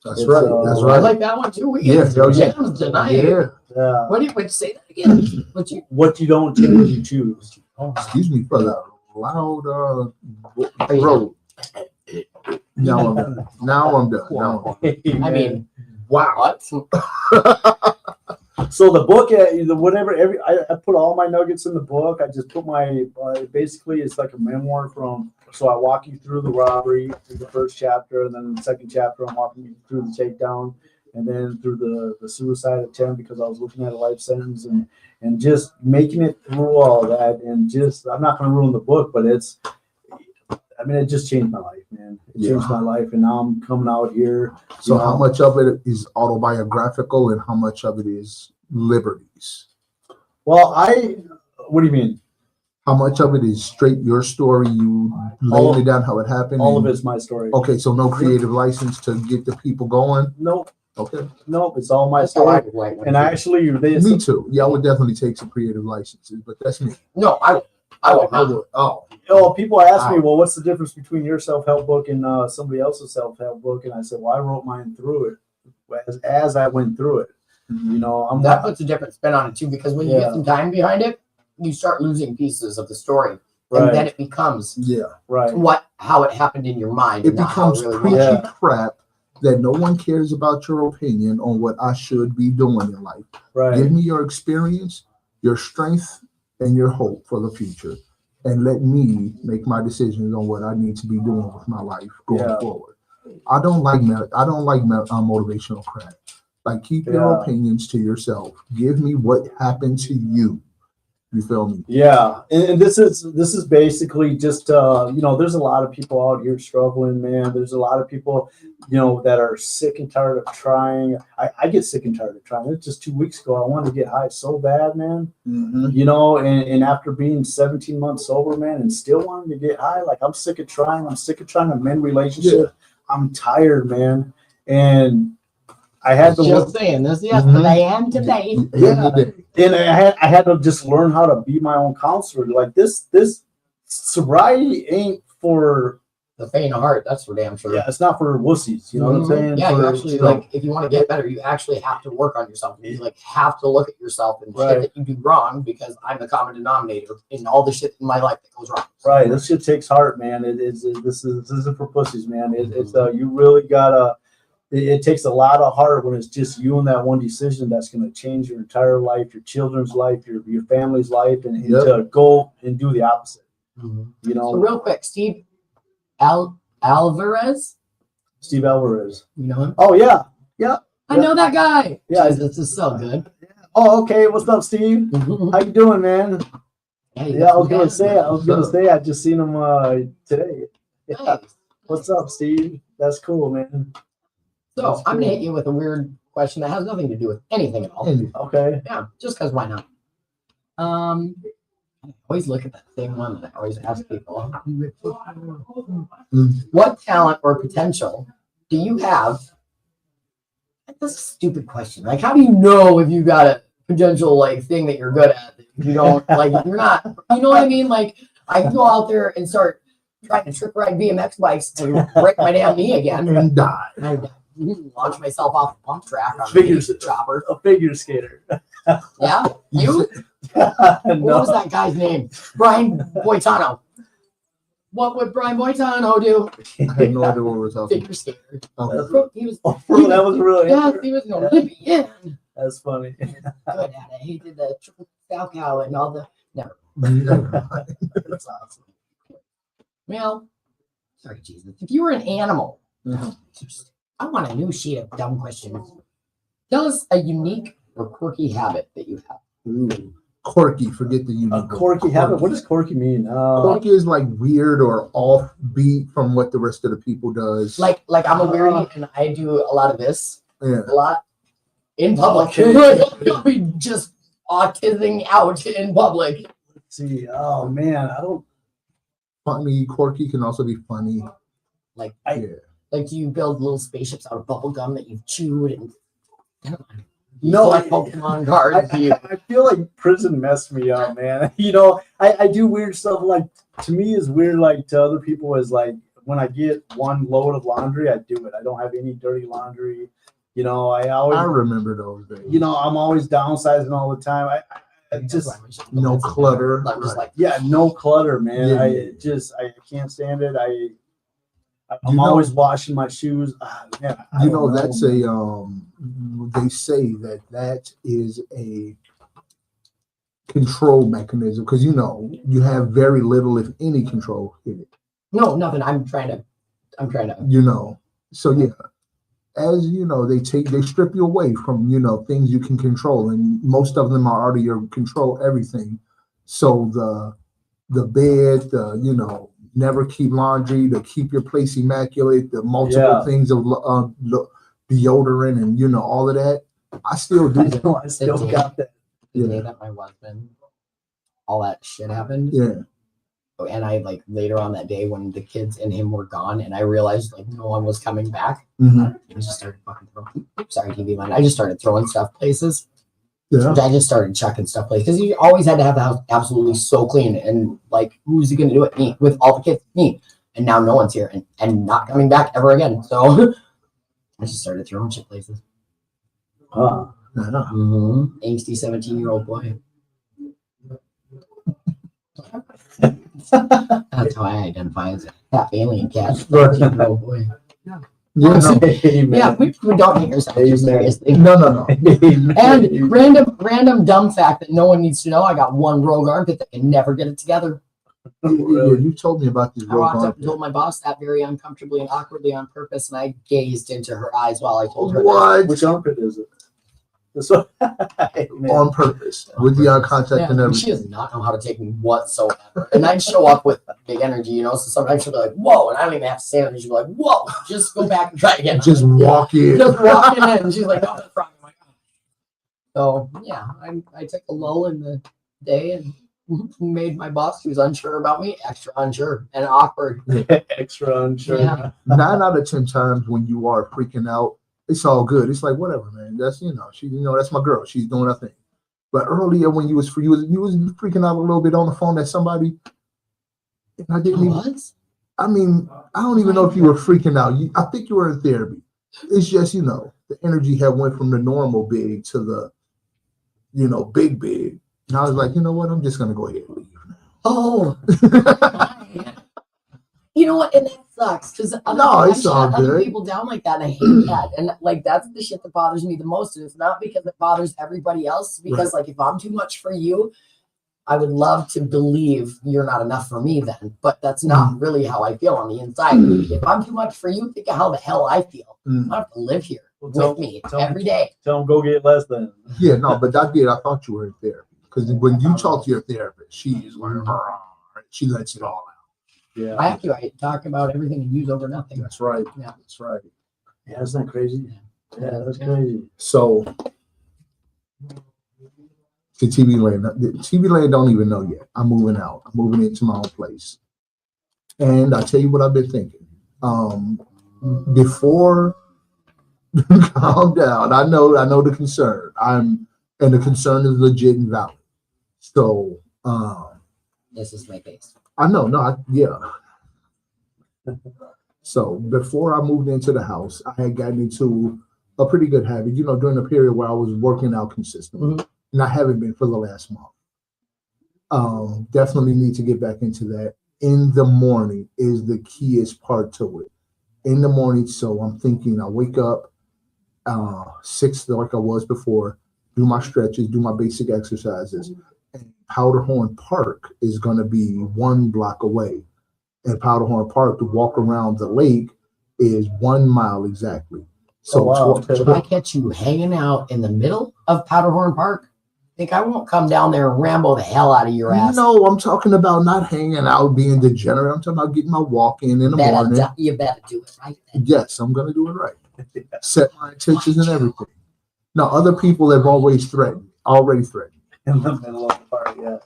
That's right. That's right.
I like that one too. We get gems tonight.
Yeah.
What do you say that again?
What you don't change, you choose.
Excuse me for the loud road. Now I'm done. Now
I mean,
wow.
So the book, I put all my nuggets in the book. I just put basically it's like a memoir so I walk you through the robbery through the first chapter, and then the second chapter I'm walking you through the takedown, and then through the suicide attempt because I was looking at a life sentence, and just making it through all that, and I'm not going to ruin the book, but it just changed my life, man. It changed my life, and now I'm coming out here.
So how much of it is autobiographical and how much of it is liberties?
Well, what do you mean?
How much of it is straight your story? You laying it down how it happened?
All of it's my story.
Okay, so no creative license to get the people going?
Nope.
Okay.
Nope, it's all my story. And actually,
me too. Yeah, I would definitely take some creative licenses, but that's me.
No, I would not.
Oh, people ask me, well, what's the difference between your self-help book and somebody else's self-help book? And I said, well, I wrote mine through it as I went through it. That
puts a different spin on it too, because when you get some time behind it, you start losing pieces of the story, and then it becomes how it happened in your mind.
It becomes preachy crap that no one cares about your opinion on what I should be doing in life.
Right.
Give me your experience, your strength, and your hope for the future, and let me make my decisions on what I need to be doing with my life going forward. I don't like motivational crap. Like, keep your opinions to yourself. Give me what happened to you. You feel me?
Yeah, and this is basically just there's a lot of people out here struggling, man. There's a lot of people, that are sick and tired of trying. I get sick and tired of trying. It's just 2 weeks ago I wanted to get high so bad, man. And after being 17 months sober, man, and still wanting to get high, like I'm sick of trying. I'm sick of trying to mend relationships. I'm tired, man, and I had to
just saying this yesterday and today.
And I had to just learn how to be my own counselor. Like this sobriety ain't for
the faint of heart. That's for damn sure.
Yeah, it's not for wussies. You know what I'm saying?
Yeah, you
For-
actually like if you want to get better, you actually have to work on yourself. You like have to look at yourself and
Right.
shit that you do wrong because I'm the common denominator in all the shit in my life that goes wrong.
Right, this shit takes heart, man. This isn't for pussies, man. It's you really gotta. It takes a lot of heart when it's just you and that one decision that's going to change your entire life, your children's life, your family's life, and to go and do the opposite. You
So
know,
real quick, Steve Alvarez,
Steve Alvarez.
you know him?
Oh yeah,
I know that guy.
Yeah.
Jesus, this is so good.
Oh okay. What's up, Steve? How you doing, man? Yeah, I was gonna say I just seen him today. Yeah.
Nice.
What's up, Steve? That's cool, man.
So
That's
I'm gonna
cool.
hit you with a weird question that has nothing to do with anything at all.
Okay.
Yeah, just because why not? I always look at that same one that I always ask people. What talent or potential do you have? That's a stupid question. Like, how do you know if you got a potential like thing that you're good at? That you don't like. You're not. You know what I mean? Like, I can go out there and start trying to trick ride BMX bikes and break my damn knee again.
And die.
I launch myself off the pump track on
Figures-
the chopper.
A figure skater.
Yeah, you. What was
No.
that guy's name? Brian Boitano. What would Brian Boitano do?
I had no idea what we're talking
Figure skater.
about.
He was.
That was really
Yes, he was an Olympian.
That's funny.
Good at it. He did the triple cow and all the. Never. That's awesome. Well, sorry, Jesus. If you were an animal, I want a new sheet of dumb questions. Tell us a unique or quirky habit that you have.
Quirky, forget the unique.
A quirky habit. What does quirky mean?
Quirky is like weird or offbeat from what the rest of the people does.
Like I'm a weirdie and I do a lot of this.
Yeah.
A lot in public.
Okay.
Just autisming out in public.
Let's see. Oh man, I don't.
Funny, quirky can also be funny.
Like
Yeah.
like do you build little spaceships out of bubble gum that you've chewed and
No,
like Pokemon cards?
I feel like prison messed me up, man. You know, I do weird stuff. Like to me, is weird. Like to other people, is like when I get one load of laundry, I do it. I don't have any dirty laundry. You know, I always.
I remember those days.
You know, I'm always downsizing all the time. I just
No clutter.
I'm just like
yeah, no clutter, man.
Yeah.
I can't stand it. I'm
You know-
always washing my shoes. Man, I
You
don't
know, that's they say that is a control mechanism because you know you have very little, if any, control in it.
no, nothing. I'm trying to.
You know, so yeah, as you know, they strip you away from things you can control, and most of them are out of your control. Everything. So the bed, never keep laundry, to keep your place immaculate, the multiple things of deodorant and all of that. I still do that.
I still got that.
The day that my husband, all that shit happened.
Yeah.
And I like later on that day when the kids and him were gone, and I realized like no one was coming back.
Mhm.
I just started fucking throwing. Sorry, TV line. I just started throwing stuff places.
Yeah.
I just started chucking stuff places because you always had to have the house absolutely so clean. And like, who's he gonna do it? Me, with all the kids, me. And now no one's here and not coming back ever again. So I just started throwing shit places.
Huh.
Angsty 17-year-old boy. That's how I identify as a half alien cat. 17-year-old boy.
Yeah, no,
Amen.
Yeah, we don't take ourselves too seriously.
no.
And random dumb fact that no one needs to know: I got one rogue armpit that can never get it together.
Yeah, you told me about this
I walked up
rogue
and told my boss that very uncomfortably and awkwardly on purpose, and I gazed into her eyes while I told her that.
What?
Which armpit is it? This one? Amen.
on purpose with the eye contact
Yeah,
and
and she
everything.
does not know how to take me whatsoever. And I'd show up with big energy, so sometimes she'll be like, whoa, and I don't even have to say anything. She'll be like, whoa, just go back and try again.
Just walk in.
Just walking in, and she's like, no, that's wrong. I'm like, oh. So, yeah, I took a lull in the day and made my boss, who was unsure about me, extra unsure and awkward.
Extra unsure.
Yeah.
9 out of 10 times when you are freaking out, it's all good. It's like whatever, man. That's she that's my girl. She's doing her thing. But earlier when you was freaking out a little bit on the phone at somebody, and I didn't even.
What?
I mean, I don't even know if you were freaking out. I think you were in therapy. It's just, the energy had went from the normal big to the, big. And I was like, you know what? I'm just going to go ahead and leave.
Oh, you know what? And that sucks because
No, it's all
other
good.
people down like that. And I hate that. And like, that's the shit that bothers me the most. And it's not because it bothers everybody else. Because like, if I'm too much for you, I would love to believe you're not enough for me then. But that's not really how I feel on the inside. If I'm too much for you, think of how the hell I feel. I have to live here with me every day.
Tell them go get less than.
Yeah, no, but I thought you were in therapy. Because when you talk to your therapist, she's like, she lets it all out.
Yeah.
I have to. I talk about everything and use over nothing.
That's right.
Yeah.
That's right.
Yeah, isn't that crazy? Yeah, that's crazy.
So to TV Land. TV Land don't even know yet. I'm moving out. I'm moving into my own place. And I tell you what I've been thinking. Before calm down. I know the concern. And the concern is legit and valid. So
This is my case.
I know, yeah. So before I moved into the house, I had gotten into a pretty good habit, during the period where I was working out consistently. And I haven't been for the last month. Definitely need to get back into that. In the morning is the keyest part to it. In the morning, so I'm thinking I wake up 6 like I was before, do my stretches, do my basic exercises. And Powderhorn Park is going to be 1 block away. And Powderhorn Park, to walk around the lake, is 1 mile exactly. So
if I catch you hanging out in the middle of Powderhorn Park, think I won't come down there and Rambo the hell out of your ass.
No, I'm talking about not hanging out, being degenerate. I'm talking about getting my walk in the morning.
You better do it right.
Yes, I'm going to do it right. Set my intentions and everything. Now, other people have already threatened
In the middle of the party, yeah.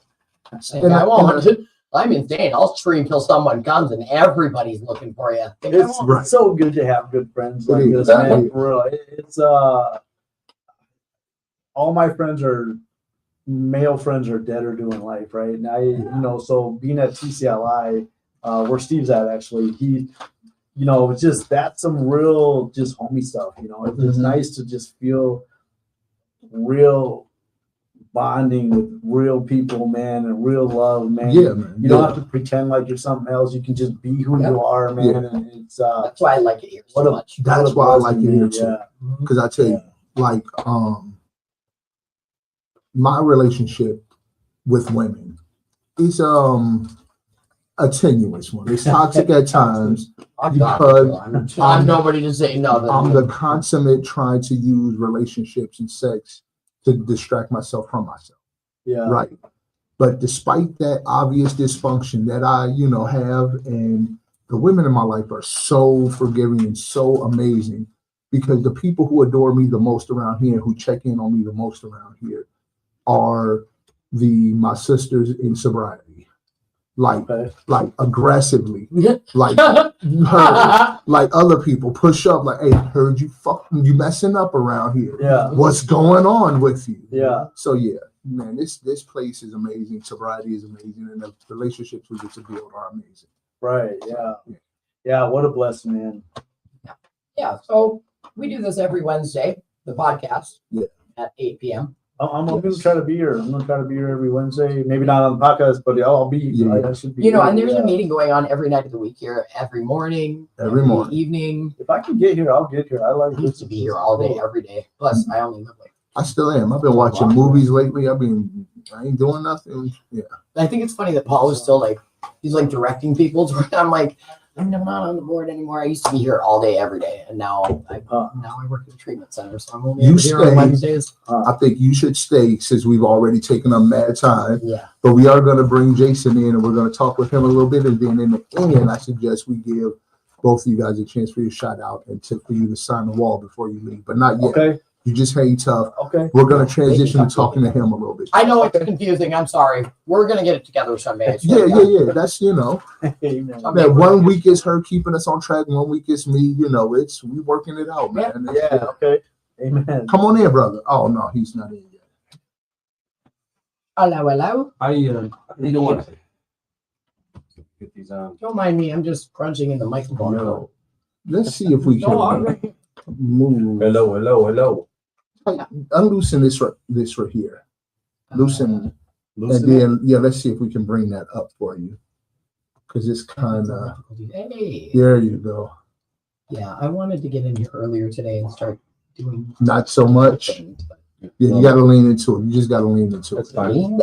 And I won't. I'm insane. I'll scream till someone comes and everybody's looking for you.
It's so good to have good friends like
It
this,
is.
man. For real. It's all my friends are male friends are dead or doing life, right? And so being at TCLI, where Steve's at actually, he, it's just that's some real just homie stuff. It's nice to just feel real bonding with real people, man, and real love, man.
Yeah, man.
You don't have to pretend like you're something else. You can just be who you are, man.
Yeah.
And it's
that's why I like it here so much.
That's why I like it here too.
Yeah.
Because I tell you, like, my relationship with women is a tenuous one. It's toxic at times because
I'm nobody to say no.
I'm the consummate trying to use relationships and sex to distract myself from myself.
Yeah.
Right. But despite that obvious dysfunction that I, have, and the women in my life are so forgiving and so amazing, because the people who adore me the most around here, who check in on me the most around here, are my sisters in sobriety. Like aggressively, like you heard, like other people push up, like, hey, heard you messing up around here.
Yeah.
What's going on with you?
Yeah.
So yeah, man, this place is amazing. Sobriety is amazing, and the relationships we get to build are amazing.
Right. Yeah. Yeah. What a blessing, man.
Yeah. So we do this every Wednesday, the podcast.
Yeah.
At 8 p.m.
I'm going to try to be here. I'm going to try to be here every Wednesday. Maybe not on the podcast, but I'll be.
Yeah.
I should be.
And there's a meeting going on every night of the week here, every morning, every evening.
If I can get here, I'll get here.
I used to be here all day, every day. Plus, I only live like.
I still am. I've been watching movies lately. I ain't doing nothing. Yeah.
I think it's funny that Paul is still he's directing people. I'm like, I'm not on the board anymore. I used to be here all day, every day, and now I work at the treatment center, so I'm only here on Wednesdays.
I think you should stay since we've already taken up mad time.
Yeah.
But we are going to bring Jason in, and we're going to talk with him a little bit, and then in the end, I suggest we give both of you guys a chance for your shout out and for you to sign the wall before you leave, but not yet.
Okay.
You just hang tough.
Okay.
We're going to transition to talking to him a little bit.
I know it's confusing. I'm sorry. We're gonna get it together someday.
Yeah. That's
That
1 week is her keeping us on track. 1 week is me. We working it out, man.
Yeah. Okay. Amen.
Come on in, brother. Oh no, he's not in yet.
Hello.
I you know what? get these on.
Don't mind me. I'm just crunching in the microphone.
No. Let's see if we
No, I'm
can
right.
move.
Hello.
Unloosen this right here. Loosen.
Loosen
And then, let's see if we can bring that up for you. Because it's kind of,
Hey.
there you go.
Yeah, I wanted to get in here earlier today and start doing
Not so much.
things, but
Yeah, you got to lean into it. You just got to lean into
That's
it.
fine.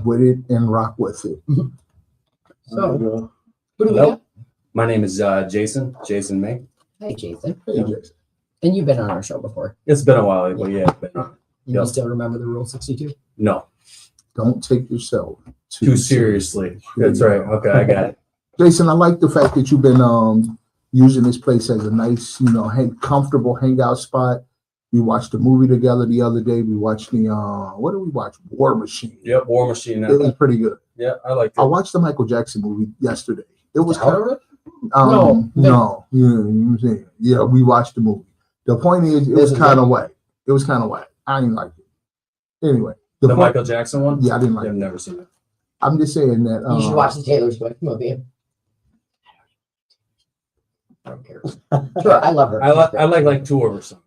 With it and rock with it.
So,
go.
who do we
Hello.
got?
My name is Jason May.
Hey, Jason.
Hey, Jason.
And you've been on our show before.
It's been a while, but yeah, it's been on.
You
Yep.
still remember the Rule 62?
No,
Don't take yourself
too seriously. That's right. Okay, I got it.
Jason, I like the fact that you've been using this place as a nice, comfortable hangout spot. We watched a movie together the other day. We watched the what did we watch? War Machine.
Yep, War Machine.
It was pretty good.
Yeah, I liked
I
it.
watched the Michael Jackson movie yesterday. It was kind of,
No,
no, you know what I'm saying? Yeah, we watched the movie. The point is, it was kind of whack. It was kind of whack. I didn't like it. Anyway,
The
point-
Michael Jackson one?
Yeah, I didn't like
I've
it.
never seen it.
I'm just saying that.
You should watch the Taylor Swift movie. I don't care. Sure, I love her.
I like two of her songs.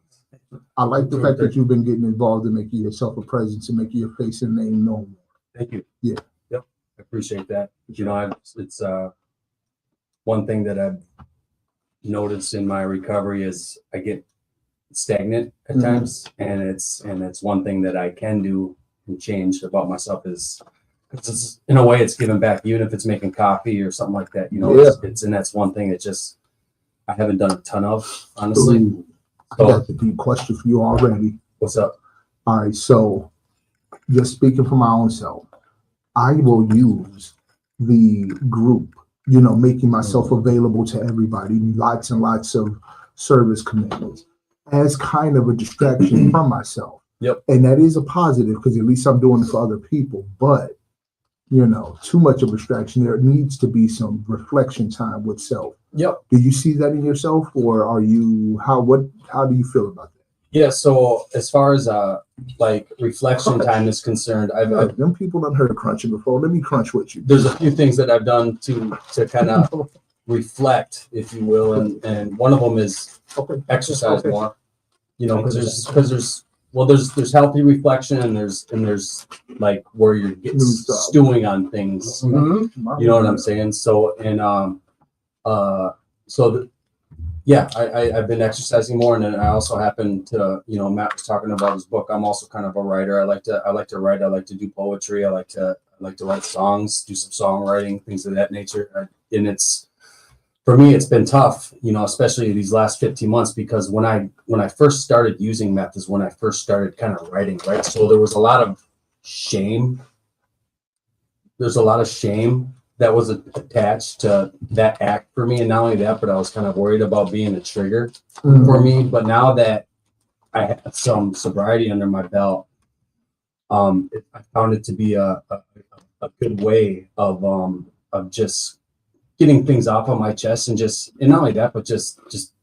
I like the fact that you've been getting involved in making yourself a presence and making your face and name known.
Thank you.
Yeah.
Yep. I appreciate that. You know, it's one thing that I've noticed in my recovery is I get stagnant at
Mhm.
times, and it's one thing that I can do and change about myself is because it's in a way it's giving back, even if it's making coffee or something like that. You know, it's and that's one thing that just I haven't done a ton of, honestly.
Ooh, I
So
got the deep question for you already.
what's up?
All right, so just speaking for my own self, I will use the group, making myself available to everybody, lots and lots of service commitments as kind of a distraction from myself.
Yep.
And that is a positive because at least I'm doing it for other people. But, too much of a distraction, there needs to be some reflection time with self.
Yep.
Do you see that in yourself, or are you how do you feel about that?
Yeah. So as far as like reflection time is concerned, I've
Them people done heard of crunching before. Let me crunch with you.
there's a few things that I've done to kind of reflect, if you will, and one of them is
Okay.
exercise
Okay.
more. Because there's healthy reflection and there's like where you're getting
New stuff.
stewing on things.
Mhm.
You know what I'm saying? So I've been exercising more, and then I also happen to, Matt was talking about his book. I'm also kind of a writer. I like to write. I like to do poetry. I like to write songs, do some songwriting, things of that nature. And for me, it's been tough, especially these last 15 months, because when I first started using meth is when I first started kind of writing, right? So there was a lot of shame. There's a lot of shame that was attached to that act for me. And not only that, but I was kind of worried about being a trigger for me. But now that I have some sobriety under my belt, I found it to be a good way of just getting things off of my chest and not only that, but just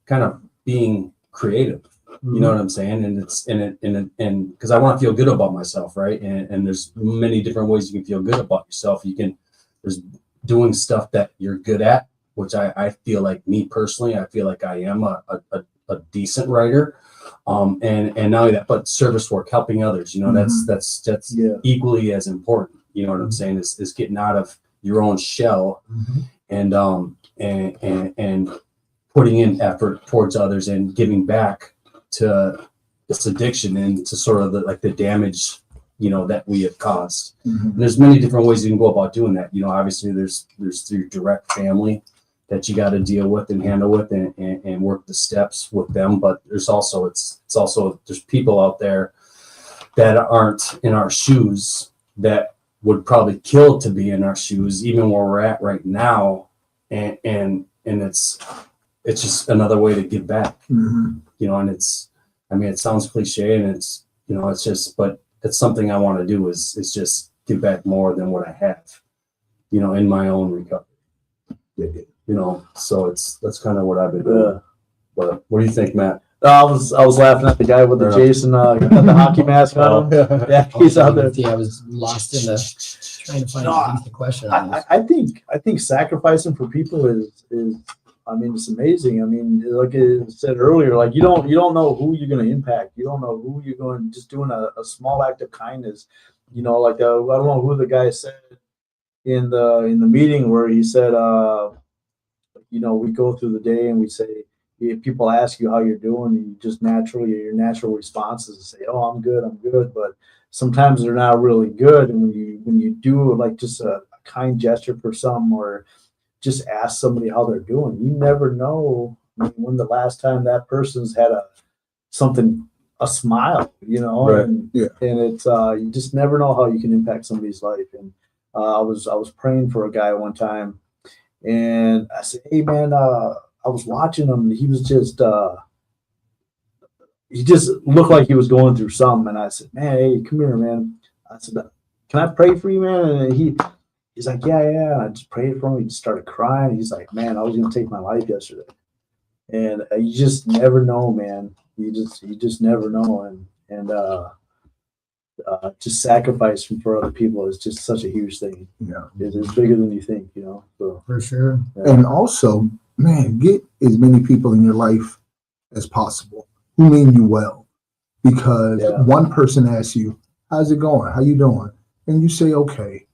kind of being creative. You know what I'm saying? And because I want to feel good about myself, right? And there's many different ways you can feel good about yourself. There's doing stuff that you're good at, which I feel like, me personally, I feel like I am a decent writer. And not only that, but service work, helping others, that's equally as important. You know what I'm saying? Is getting out of your own shell and putting in effort towards others and giving back to this addiction and to sort of the damage, that we have caused. And there's many different ways you can go about doing that. Obviously there's your direct family that you got to deal with and handle with and work the steps with them. But there's also, there's people out there that aren't in our shoes that would probably kill to be in our shoes, even where we're at right now. And it's just another way to give back, and it sounds cliche and it's just, but it's something I want to do is just give back more than what I have, in my own recovery, so that's kind of what I've been doing. But what do you think, Matt?
I was laughing at the guy with the Jason got the hockey mask on him. Yeah, he's out there.
Yeah, I was lost in the trying to find
No,
the question on this.
I think sacrificing for people is I mean, it's amazing. I mean, like I said earlier, like you don't know who you're going to impact. You don't know who you're going. Just doing a small act of kindness, like I don't know who the guy said in the meeting where he said, we go through the day and we say, if people ask you how you're doing, you just your natural response is to say, "Oh, I'm good," but sometimes they're not really good. And when you do like just a kind gesture for some, or just ask somebody how they're doing, you never know when the last time that person's had a smile,
Right.
and
Yeah.
and it's you just never know how you can impact somebody's life. And I was praying for a guy one time, and I said, "Hey man, I was watching him, and he was just he just looked like he was going through something." And I said, "Man, hey, come here, man." I said, "Can I pray for you, man?" And he's like, "Yeah, yeah." And I just prayed for him. He just started crying. He's like, "Man, I was gonna take my life yesterday." And you just never know, man. You just never know. And just sacrificing for other people is just such a huge thing.
Yeah.
It's bigger than you think, So
For sure.
yeah.
And also, man, get as many people in your life as possible who mean you well. Because
Yeah.
one person asks you, "How's it going? How you doing?" And you say, "Okay."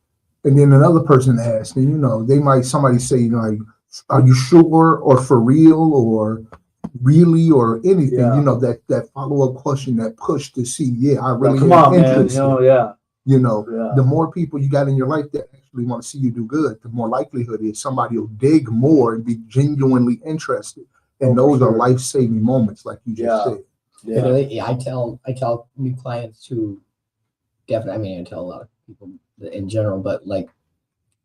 And then another person asks, and somebody say, like, "Are you sure?" or "For real?" or "Really?" or anything,
Yeah.
that follow-up question, that push to see, yeah, I really
Come
am
on, man.
interested.
Yeah.
The
Yeah.
more people you got in your life that actually want to see you do good, the more likelihood is somebody will dig more and be genuinely interested. And
Oh, for
those are
sure.
life-saving moments, like you just
Yeah.
said.
Yeah, I tell new clients to definitely. I mean, I tell a lot of people in general, but like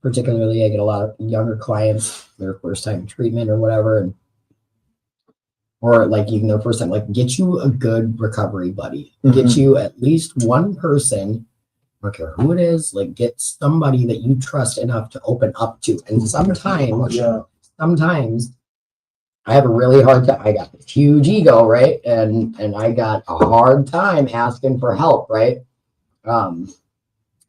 particularly, I get a lot of younger clients, their first time treatment or whatever, or like even their first time. Like, get you a good recovery buddy. Get
Mhm.
you at least one person. I don't care who it is. Like, get somebody that you trust enough to open up to. And sometimes I have a really hard time. I got this huge ego, right? And I got a hard time asking for help, right?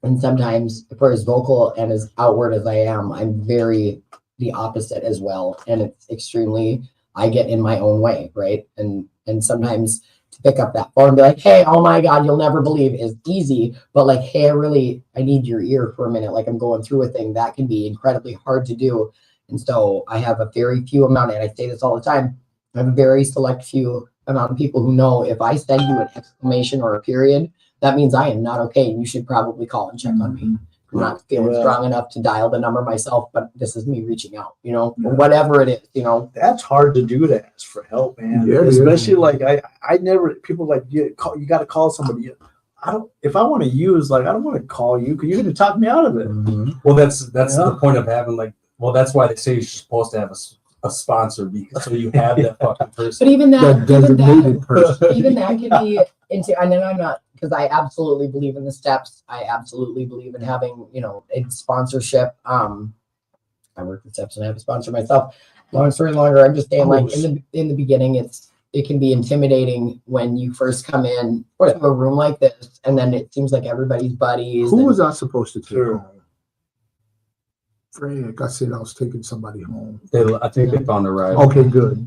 And sometimes, for as vocal and as outward as I am, I'm very the opposite as well. And it's extremely, I get in my own way, right? And sometimes to pick up that phone and be like, "Hey, oh my God, you'll never believe," is easy. But like, "Hey, I need your ear for a minute. Like, I'm going through a thing," that can be incredibly hard to do. And so I have a very few amount, and I say this all the time, I have a very select few amount of people who know if I send you an exclamation or a period, that means I am not okay, and you should probably call and check on me. I'm not feeling strong enough to dial the number myself, but this is me reaching out, or whatever it is,
That's hard to do, to ask for help, man.
Yeah, it is.
Especially like I never, people like, you got to call somebody. If I want to use, like, I don't want to call you because you're going to talk me out of it.
Well, that's
Yeah.
the point of having that's why they say you're supposed to have a sponsor, because so you have that fucking person.
But even
That designated person.
even that can be into, and then I'm not, because I absolutely believe in the steps. I absolutely believe in having, a sponsorship. I work with steps and I have a sponsor myself. Long story longer, I'm just saying, like, in the beginning, it can be intimidating when you first come in to a room like this, and then it seems like everybody's buddies.
Who was I supposed to take
Sure.
home? Frank, I said I was taking somebody home.
I think they found a ride.
Okay, good.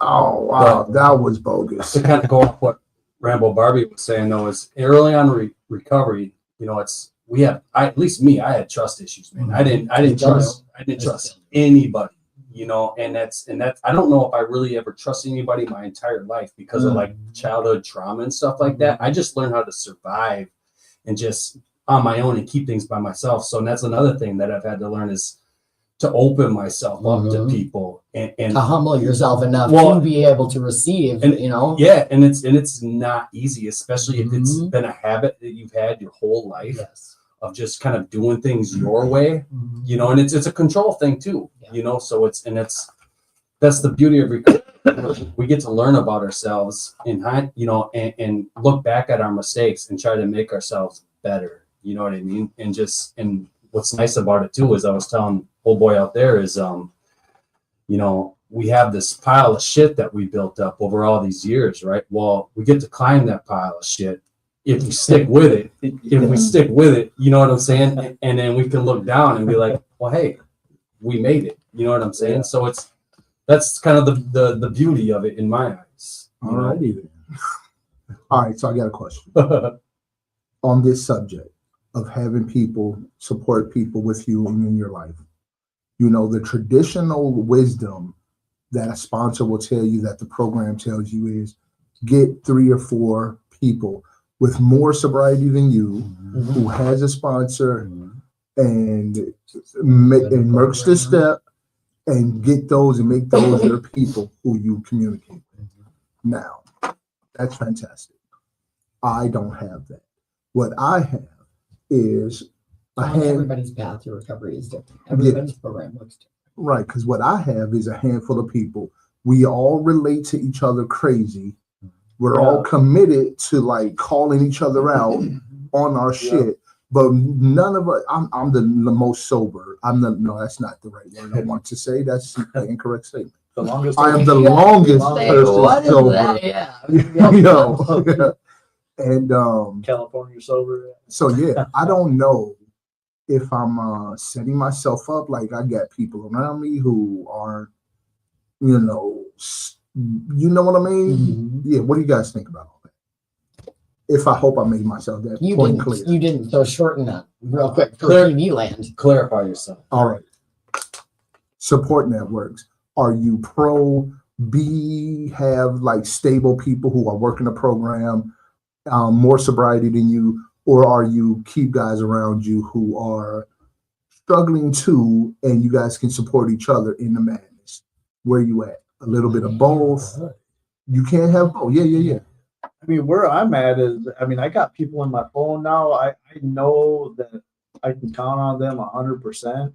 Oh, wow, that was bogus.
To kind of go off what Rambo Barbie was saying, though, is early on recovery, at least me, I had trust issues, man. I didn't trust anybody, and that's I don't know if I really ever trusted anybody my entire life because of like childhood trauma and stuff like that. I just learned how to survive and just on my own and keep things by myself. So that's another thing that I've had to learn is to open myself up to people and
to humble yourself enough to be able to receive,
Yeah, and it's not easy, especially if it's been a habit that you've had your whole life of just kind of doing things your way, and it's a control thing too, so that's the beauty of recovery. We get to learn about ourselves and look back at our mistakes and try to make ourselves better. You know what I mean? And what's nice about it too is I was telling old boy out there is, we have this pile of shit that we built up over all these years, right? Well, we get to climb that pile of shit if we stick with it, you know what I'm saying? And then we can look down and be like, well, hey, we made it. You know what I'm saying?
Yeah.
So that's kind of the beauty of it in my eyes.
All righty then. All right, so I got a question on this subject of having people support people with you and in your life. You know, the traditional wisdom that a sponsor will tell you, that the program tells you, is get 3 or 4 people with more sobriety than you, who has a sponsor, and merge the step and get those and make those your people who you communicate with. Now, that's fantastic. I don't have that. What I have is
everybody's path to recovery is different. Everybody's program looks different.
Right, because what I have is a handful of people. We all relate to each other crazy. We're all committed to like calling each other out on our shit. But none of us, I'm the most sober. No, that's not the right word I want to say. That's the incorrect statement.
The longest.
I am the longest person sober.
Yeah.
You know. And
California sober.
so yeah, I don't know if I'm setting myself up. Like, I got people around me who are, you know what I mean? Yeah, what do you guys think about all that? If I hope I made myself that point clear.
You didn't. So shorten that real quick for
Clear.
TV land.
Clarify yourself.
All right. Support networks. Are you pro B, have like stable people who are working the program, more sobriety than you, or are you keep guys around you who are struggling too, and you guys can support each other in the madness? Where you at? A little bit of both. You can't have both. Yeah.
I mean, where I'm at is, I got people on my phone now. I know that I can count on them 100%,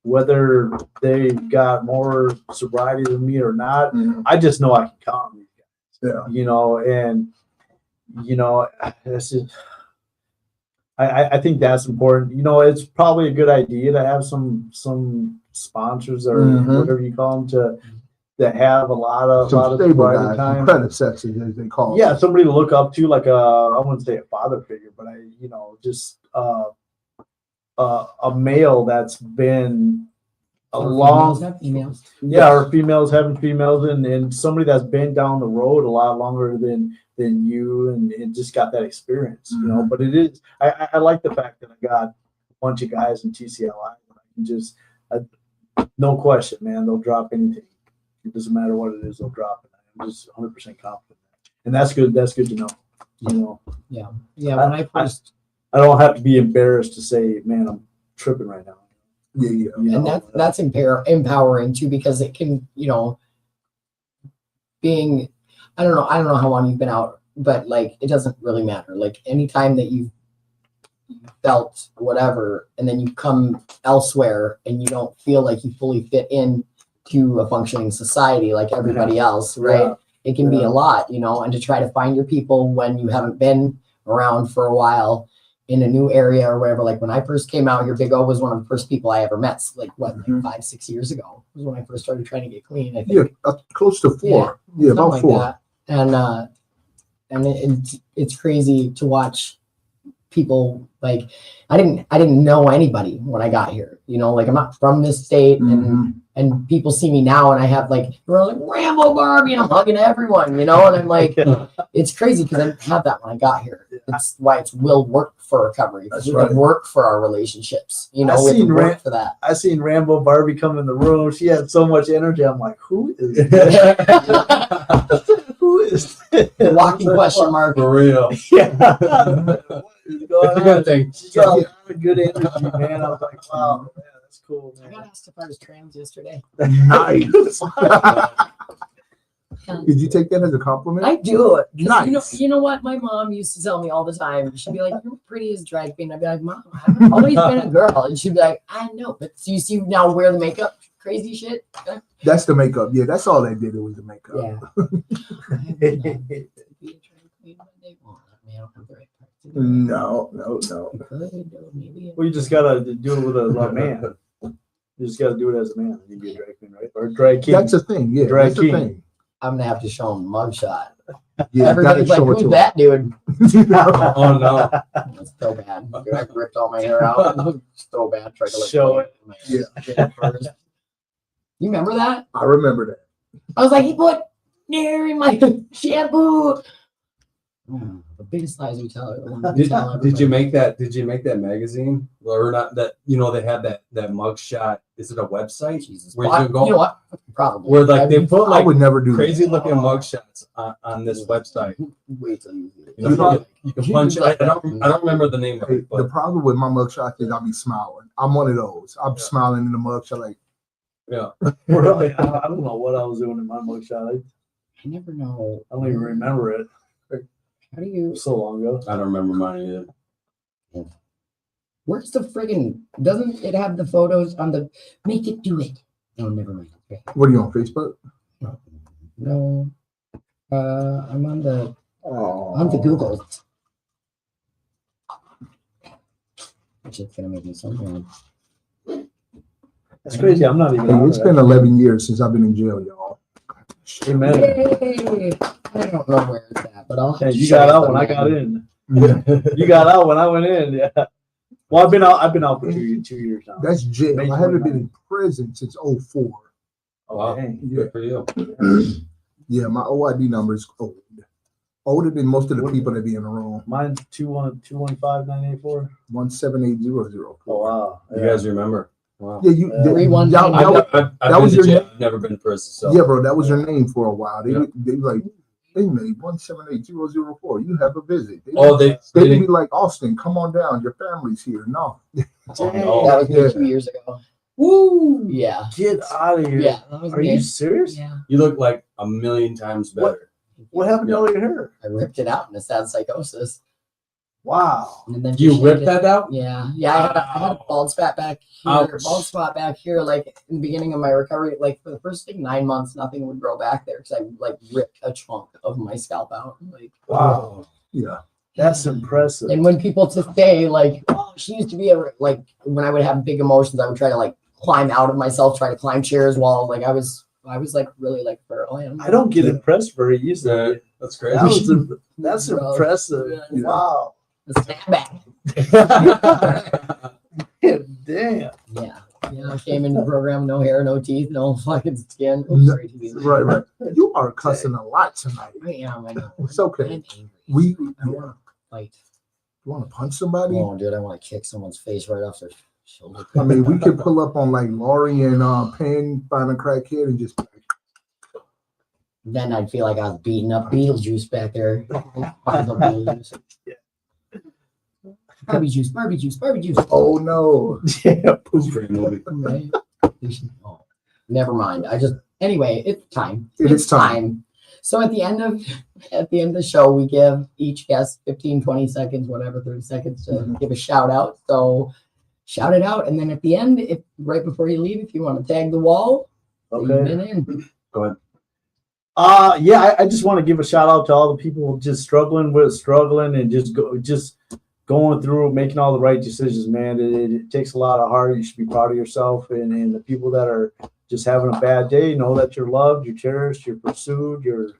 whether they've got more sobriety than me or not. I just know I can count on these guys.
Yeah.
You know, and this is. I think that's important. You know, it's probably a good idea to have some sponsors or whatever you call them that have a lot of
stable guys,
time.
predecessors as they call
Yeah,
them.
somebody to look up to, like I wouldn't say a father figure, but just a male that's been a long,
Females.
yeah, or females having females, and somebody that's been down the road a lot longer than you, and just got that experience, you know. But it is, I like the fact that I got a bunch of guys in TCLI that I can just, no question, man, they'll drop anything. It doesn't matter what it is, they'll drop it. I'm just 100% confident, and that's good. That's good to know. You know.
Yeah. When
I don't have to be embarrassed to say, man, I'm tripping right now.
Yeah.
You
and
know,
that's empowering too, because it can, being, I don't know how long you've been out, but like, it doesn't really matter. Like, anytime that you felt whatever, and then you come elsewhere and you don't feel like you fully fit in to a functioning society like everybody else, right?
Yeah.
It can be a lot, and to try to find your people when you haven't been around for a while in a new area or whatever. Like, when I first came out here, Big O was one of the first people I ever met, like 5-6 years ago was when I first started trying to get clean, I think.
Yeah, close to 4. Yeah, about
Something
4.
like that. And it's crazy to watch people. Like, I didn't know anybody when I got here, like, I'm not from this state, and people see me now, and I have we're like Rambo, Barbie, and I'm hugging everyone, and I'm like, it's crazy because I didn't have that when I got here. It's why it will work for recovery.
That's
It
right.
will work for our relationships. We have
seen
to work for that.
I seen Rambo Barbie come in the room. She had so much energy. I'm like, who is who is this?
Walking question mark.
For real.
Yeah. What is going
It's a
on?
good thing.
She's got a lot of good energy, man. I was like, wow, man, that's cool,
I
man.
got asked if I was trans yesterday.
Nice. Did you take that as a compliment?
I do it.
Nice.
You know what? My mom used to tell me all the time. She'd be like, "You're pretty as drag queen." I'd be like, "Mom, I've always been a girl," and she'd be like, "I know, but so you see now wear the makeup, crazy shit."
That's the makeup. Yeah, that's all they did. It was the makeup. No.
Well, you just gotta do it with a man. You just gotta do it as a man. You be a drag queen, right? Or a drag king.
That's a thing. Yeah,
Drag
that's a
king.
thing.
I'm gonna have to show him a mugshot
Yeah,
Everybody's like, who's that dude?
Oh no.
That's so bad. Dude, I ripped all my hair out. It was so bad. Tried to like
Show it.
Yeah.
First. You remember that?
I remember that.
I was like, he put hair in my shampoo. The biggest lies we tell.
Did you make that? Did you make that magazine or not? That they had that mug shot. Is it a website?
Jesus.
Where you can go?
You know what? Probably.
Where like they put
I
like
would never do
crazy
that.
looking mug shots on this website.
Wait till you.
You can punch it. I don't remember the name of
Hey,
it,
the
but
problem with my mugshot is I'll be smiling. I'm one of those. I'm smiling in the mugshot like,
yeah.
Really, I don't know what I was doing in my mugshot.
I never know.
I don't even remember it.
How do you?
So long ago.
I don't remember mine either.
Where's the friggin'? Doesn't it have the photos on the? Make it do it. No, never mind. Okay.
what are you on Facebook?
No. I'm on the Google. Which is gonna make me so mad.
That's crazy. I'm not even.
Hey,
on
it's
it.
been 11 years since I've been in jail, y'all.
Amen.
Yay! I don't know where it's at, but I'll.
Hey, you
show
got out
some
when I
man.
got in.
Yeah,
You got out when I went in. Yeah. Well, I've been out for 2 years now.
that's jail.
May
I haven't been
29.
in prison since 04.
Wow.
Okay.
Good for you.
Yeah, my OID number is old. Older than most of the people that be in the room.
Mine's 215-984.
178-004.
Oh wow.
You guys remember? Wow.
Yeah, you.
Yeah.
That,
319.
that was
been to
your
jail. I've never been to prison. So
yeah, bro. That was your name for a while. They
Yeah.
would- they like, hey man, 178-004. You have a visit. They
they
would be like, Austin, come on down. Your family's here. No,
Oh, no.
That was me
Yeah.
2 years ago.
Woo!
Yeah.
Get out of here.
Yeah. That was
Are
me.
you serious?
Yeah.
You look like a million times better.
What happened to all your hair?
I ripped it out in a sad psychosis.
Wow.
And then
You
just
ripped
shaved it.
that out?
Yeah. Yeah. I had a bald spot back here.
Ouch.
Bald spot back here. Like in the beginning of my recovery, like for the first 9 months, nothing would grow back there because I like ripped a chunk of my scalp out. Like,
Wow.
yeah.
That's impressive.
and when people to say like, oh, she used to be like when I would have big emotions, I would try to like climb out of myself, try to climb chairs while like I was like really like feral animal.
I don't get impressed very easily.
That's crazy.
That's
Bro.
impressive.
Yeah.
Wow.
Snapback.
Damn.
Yeah. Yeah. I came into the program, no hair, no teeth, no fucking skin. Oops,
No,
sorry, TV.
Right. You are cussing a lot tonight.
I am. I know.
It's okay.
I'm angry.
We
I
you
want to fight.
want to punch somebody?
Oh, dude, I want to kick someone's face right off their shoulder.
I mean, we could pull up on like Laurie and Penn, find a crackhead, and just
Then I'd feel like I was beating up Beetlejuice back there. Beetlejuice. Barbie juice, Barbie juice, Barbie juice.
oh no.
Yeah.
Great movie.
Right. Oh, never mind. Anyway, it's time.
It is time.
So at the end of the show, we give each guest 15, 20 seconds, whatever, 30 seconds to give a shout out. So shout it out. And then at the end, if right before you leave, if you want to tag the wall, that you've
Okay.
been in.
Go ahead.
Yeah, I just want to give a shout out to all the people just struggling and just going through making all the right decisions, man. It takes a lot of heart. You should be proud of yourself, and the people that are just having a bad day, know that you're loved, you're cherished, you're pursued, you're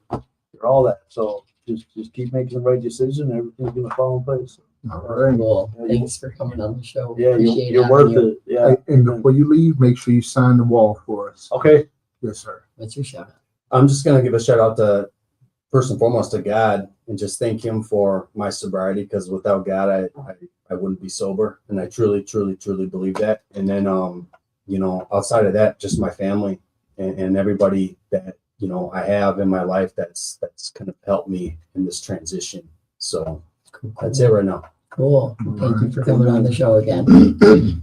all that. So just keep making the right decision, and everything's gonna fall in place.
All right.
Cool. Thanks for coming on the show.
Yeah,
Appreciate
you're
having
worth
you.
it. Yeah.
Hey, and before you leave, make sure you sign the wall for us.
Okay.
Yes, sir.
What's your shout out?
I'm just gonna give a shout out to first and foremost to God and just thank Him for my sobriety, because without God, I wouldn't be sober, and I truly believe that. And then outside of that, just my family and everybody that I have in my life that's kind of helped me in this transition. So that's it right now.
Cool. Thank you for coming on the show again.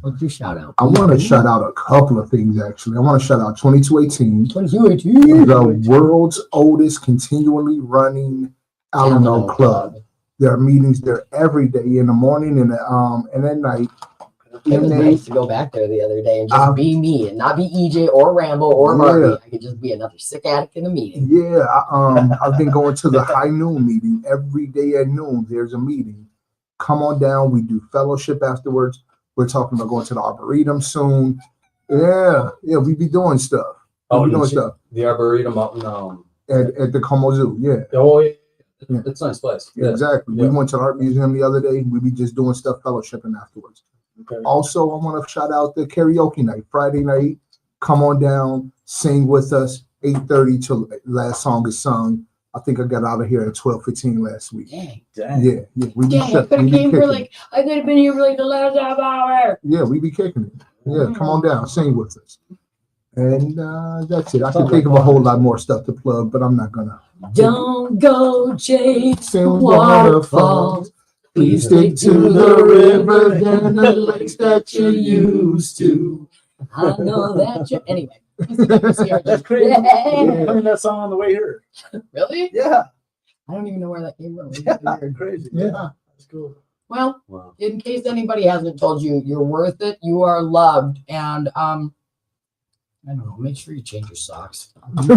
What's your shout out?
I want to shout out a couple of things, actually. I want to shout out 2218,
2218.
the world's oldest continually running Alamo Club. There are meetings there every day in the morning and at night.
It was nice to go back there the other day and just be me and not be EJ or Rambo or Barbie. I could just be another sick addict in a meeting.
Yeah, I've been going to the high noon meeting every day at noon. There's a meeting. Come on down. We do fellowship afterwards. We're talking about going to the Arboretum soon. Yeah, we be doing stuff.
Oh,
We be doing stuff
the Arboretum out in
at the Como Zoo. Yeah.
oh yeah, It's a nice place.
Yeah, exactly. We went to the art museum the other day. We be just doing stuff, fellowshipping afterwards.
Okay.
Also, I want to shout out the karaoke night, Friday night. Come on down, sing with us. 8:30 till last song is sung. I think I got out of here at 12:15 last week.
Dang.
Dang.
Yeah, we be
Dang, I
shook.
could
We
have
be
came for
kicking.
like, I could have been here for like the last half hour.
Yeah, we be kicking it. Yeah, come on down, sing with us. And that's it. I can
Sounds
think
like
of a whole
fun.
lot more stuff to plug, but I'm not gonna.
Don't go chasing
Sing
waterfalls.
Please stick to the rivers and the lakes that you used to.
I know that you. Anyway.
That's crazy.
Yeah.
Playing that song on the way here.
Really?
Yeah.
I don't even know where that came from.
Crazy.
Yeah.
That's cool.
Well,
Wow.
in case anybody hasn't told you, you're worth it. You are loved. And I don't know, make sure you change your socks.
Yeah,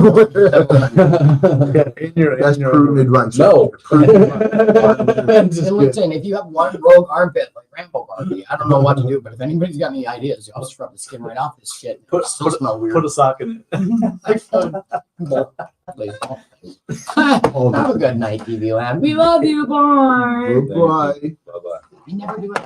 That's prudent advice.
No.
Prudent advice.
And listen, if you have one rogue armpit like Rambo Barbie, I don't know what to do, but if anybody's got any ideas, I'll just rub the skin right off this shit.
Put-
It'll still smell weird.
Put a sock in it.
Have a good night, TV Land. We love you, boy.
Goodbye.
Bye-bye.
I never do it.